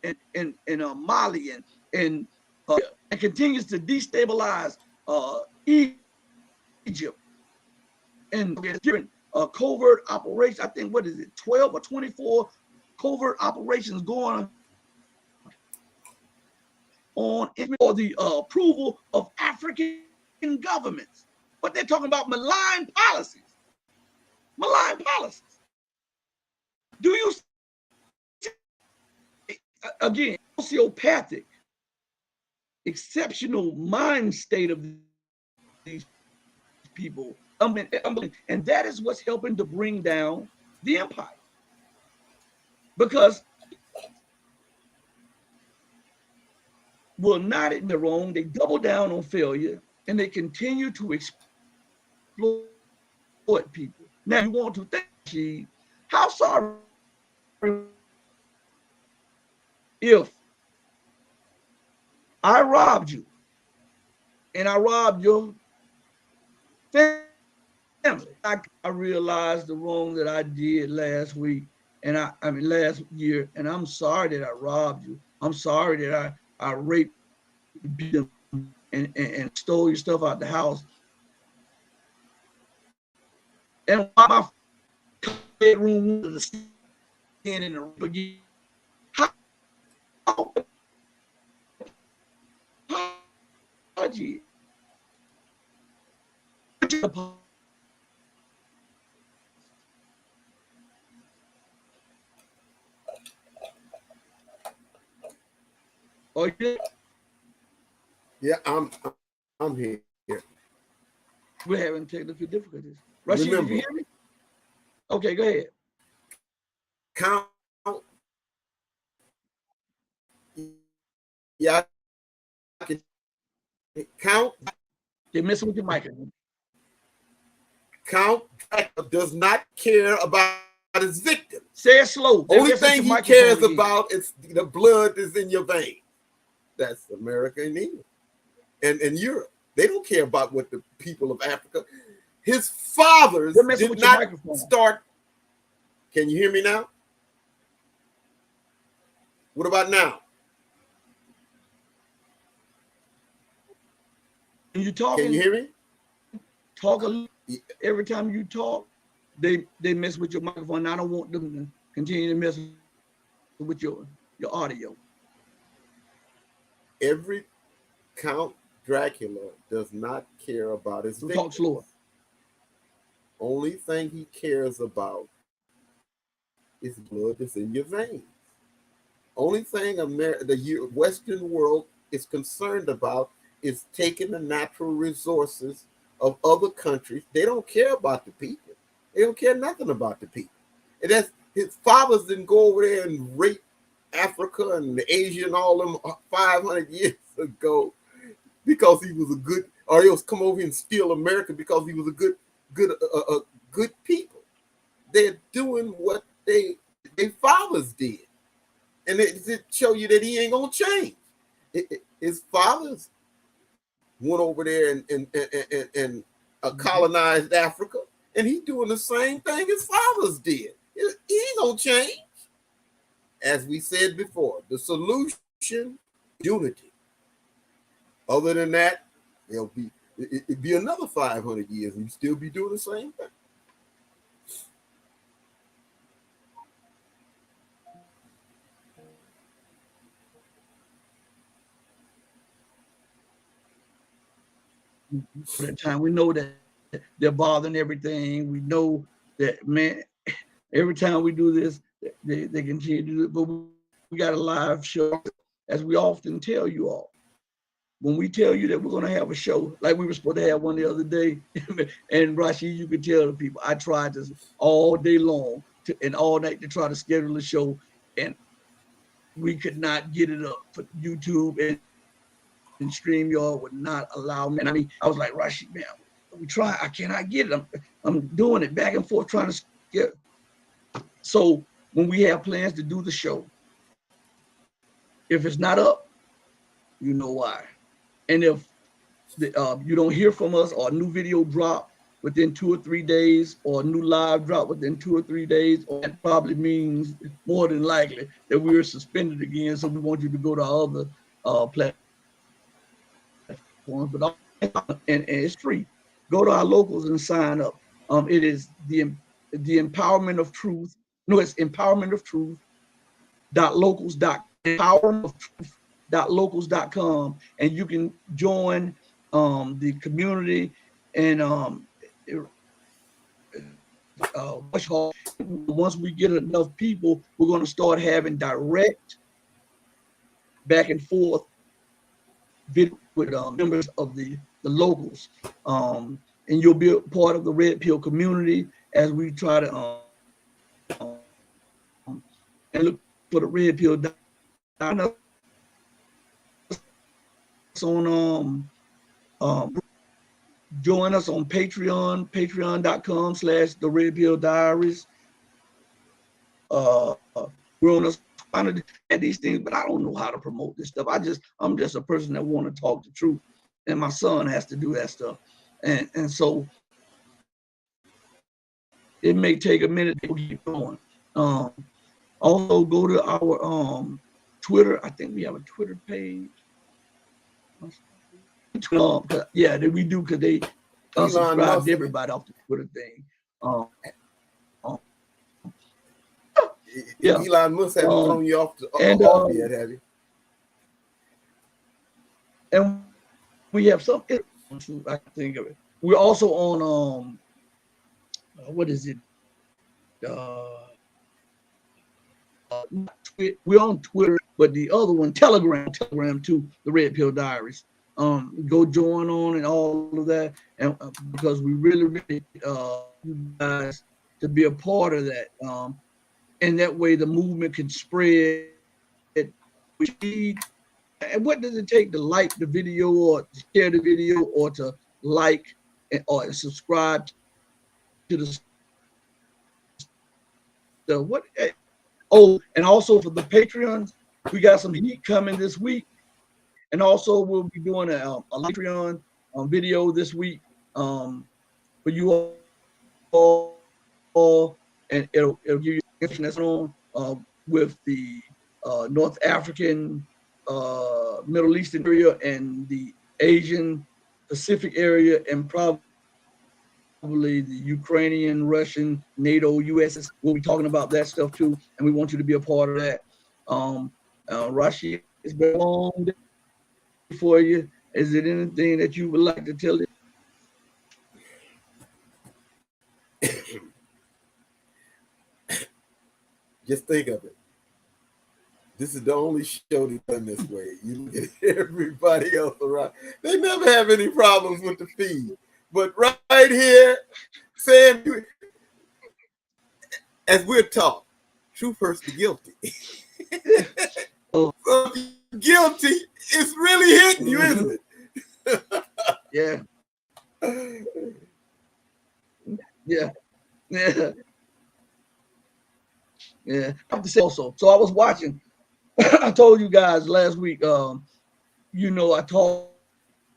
and Mali and continues to destabilize Egypt and different covert operations. I think what is it, 12 or 24 covert operations going on for the approval of African governments. But they're talking about malign policies. Malign policies. Do you see, again, sociopathic, exceptional mind state of these people? And that is what's helping to bring down the empire. Because will not admit they're wrong, they double down on failure, and they continue to exploit people. Now you want to think, how sorry if I robbed you and I robbed your family. I realized the wrong that I did last week, and I mean last year, and I'm sorry that I robbed you. I'm sorry that I raped, beat them, and stole your stuff out the house. And my bedroom was in the again. How apology? Or Yeah, I'm here. We're having technical difficulties. Rashid, Remember, did you hear me? Okay, go ahead. Count. Yeah, I can count. You're messing with your microphone. Count Dracula does not care about his victim. Say it slow. Only thing he cares about is the blood that's in your vein. That's America and England and Europe. They don't care about what the people of Africa. His fathers did not start. Can you hear me now? What about now? You talking? Can you hear me? Talk a little. Every time you talk, they mess with your microphone. I don't want them to continue to mess with your audio. Every Count Dracula does not care about his victims. Talk slower. Only thing he cares about is blood that's in your veins. Only thing the Western world is concerned about is taking the natural resources of other countries. They don't care about the people. They don't care nothing about the people. And that's his fathers didn't go over there and rape Africa and Asia and all them 500 years ago because he was a good, or he was come over here and steal America because he was a good people. They're doing what their fathers did, and it show you that he ain't gonna change. His fathers went over there and colonized Africa, and he's doing the same thing his fathers did. He ain't gonna change. As we said before, the solution, unity. Other than that, it'd be another 500 years and you still be doing the same thing. For that time, we know that they're bothering everything. We know that, man, every time we do this, they continue to do it. But we got a live show, as we often tell you all. When we tell you that we're going to have a show, like we were supposed to have one the other day, and Rashid, you could tell the people, I tried this all day long and all night to try to schedule a show, and we could not get it up for YouTube, and StreamYard would not allow me. And I mean, I was like, Rashid, man, we try. I cannot get it. I'm doing it back and forth trying to get it. So when we have plans to do the show, if it's not up, you know why. And if you don't hear from us, or a new video drop within 2 or 3 days, or a new live drop within 2 or 3 days, that probably means more than likely that we are suspended again. So we want you to go to other platforms. But and it's free. Go to our locals and sign up. It is the empowerment of truth. No, it's empowerment of truth. Locals.com, and you can join the community and once we get enough people, we're going to start having direct back and forth video with members of the locals, and you'll be a part of the Red Pill community as we try to and look for the Red Pill. On join us on Patreon, patreon.com/the Red Pill Diaries. We're on at these things, but I don't know how to promote this stuff. I'm just a person that want to talk the truth, and my son has to do that stuff, and so it may take a minute to keep going. Also go to our Twitter. I think we have a Twitter page. Yeah, we do, because they unsubscribed everybody off the Twitter thing. Yeah. Elon Musk haven't thrown you off off yet, have you? And we have some. I think of it. We're also on what is it? We're on Twitter, but the other one, Telegram too, the Red Pill Diaries. go join on and all of that, and because we really you guys to be a part of that, and that way the movement can spread. We need, and what does it take to like the video or to share the video or to like or subscribe to the what? Oh, and also for the Patreons, we got some heat coming this week, and also we'll be doing a Patreon video this week for you all, and it'll give you information that's on with the North African, Middle Eastern area, and the Asian Pacific area, and probably the Ukrainian, Russian, NATO, USS. We'll be talking about that stuff too, and we want you to be a part of that. Russia, it's been a long day for you. Is it anything that you would like to tell us? Just think of it. This is the only show that's done this way. You look at everybody else around. They never have any problems with the feed. But right here, Sam, as we're taught, truth hurts the guilty. So guilty, it's really hitting you, isn't it? Yeah. Yeah. Yeah. Yeah. I have to say also, so I was watching, I told you guys last week, you know, I talked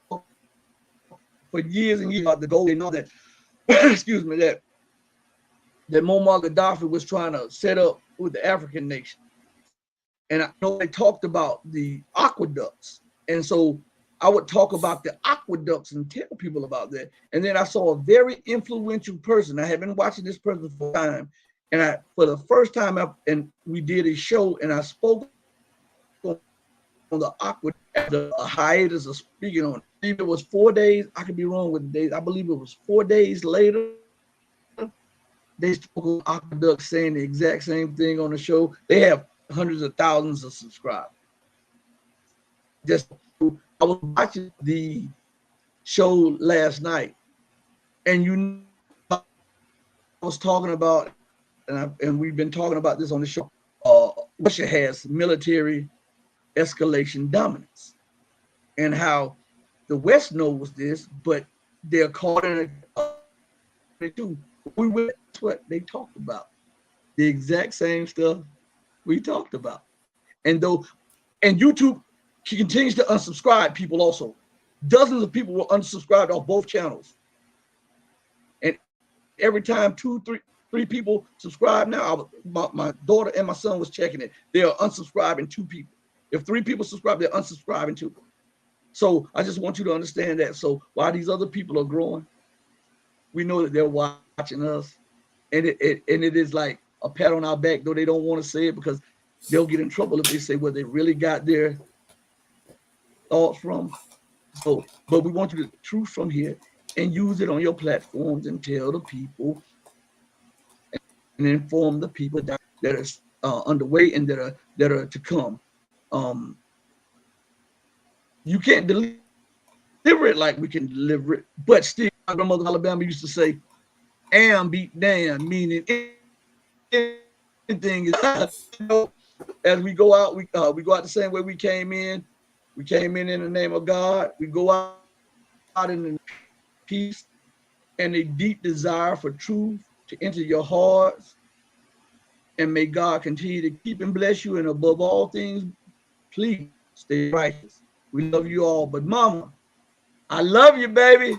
for years and years about the goal. They know that, excuse me, that Muammar Gaddafi was trying to set up with the African nation. And I know they talked about the aqueducts. And so I would talk about the aqueducts and tell people about that. And then I saw a very influential person. I have been watching this person for time. And for the first time, and we did a show, and I spoke on the aqueduct after a hiatus of speaking on it. I believe it was 4 days. I could be wrong with the days. I believe it was 4 days later. They spoke on aqueduct, saying the exact same thing on the show. They have hundreds of thousands of subscribers. Just I was watching the show last night, and I was talking about, and we've been talking about this on the show. Russia has military escalation dominance, and how the West knows this, but they're caught in it too. That's what they talked about. The exact same stuff we talked about. And YouTube continues to unsubscribe people also. Dozens of people were unsubscribed off both channels. And every time three people subscribe now, my daughter and my son was checking it. They are unsubscribing 2 people. If 3 people subscribe, they're unsubscribing 2. So I just want you to understand that. So while these other people are growing, we know that they're watching us. And it is like a pat on our back, though they don't want to say it because they'll get in trouble if they say where they really got their thoughts from. So, but we want you to truth from here and use it on your platforms and tell the people and inform the people that are underway and that are to come. You can't deliver it like we can deliver it, but still, my grandmother in Alabama used to say, "Am beat damn," meaning anything is. As we go out, we go out the same way we came in. We came in the name of God. We go out in peace and a deep desire for truth to enter your hearts. And may God continue to keep and bless you. And above all things, please stay righteous. We love you all. But Mama, I love you, baby.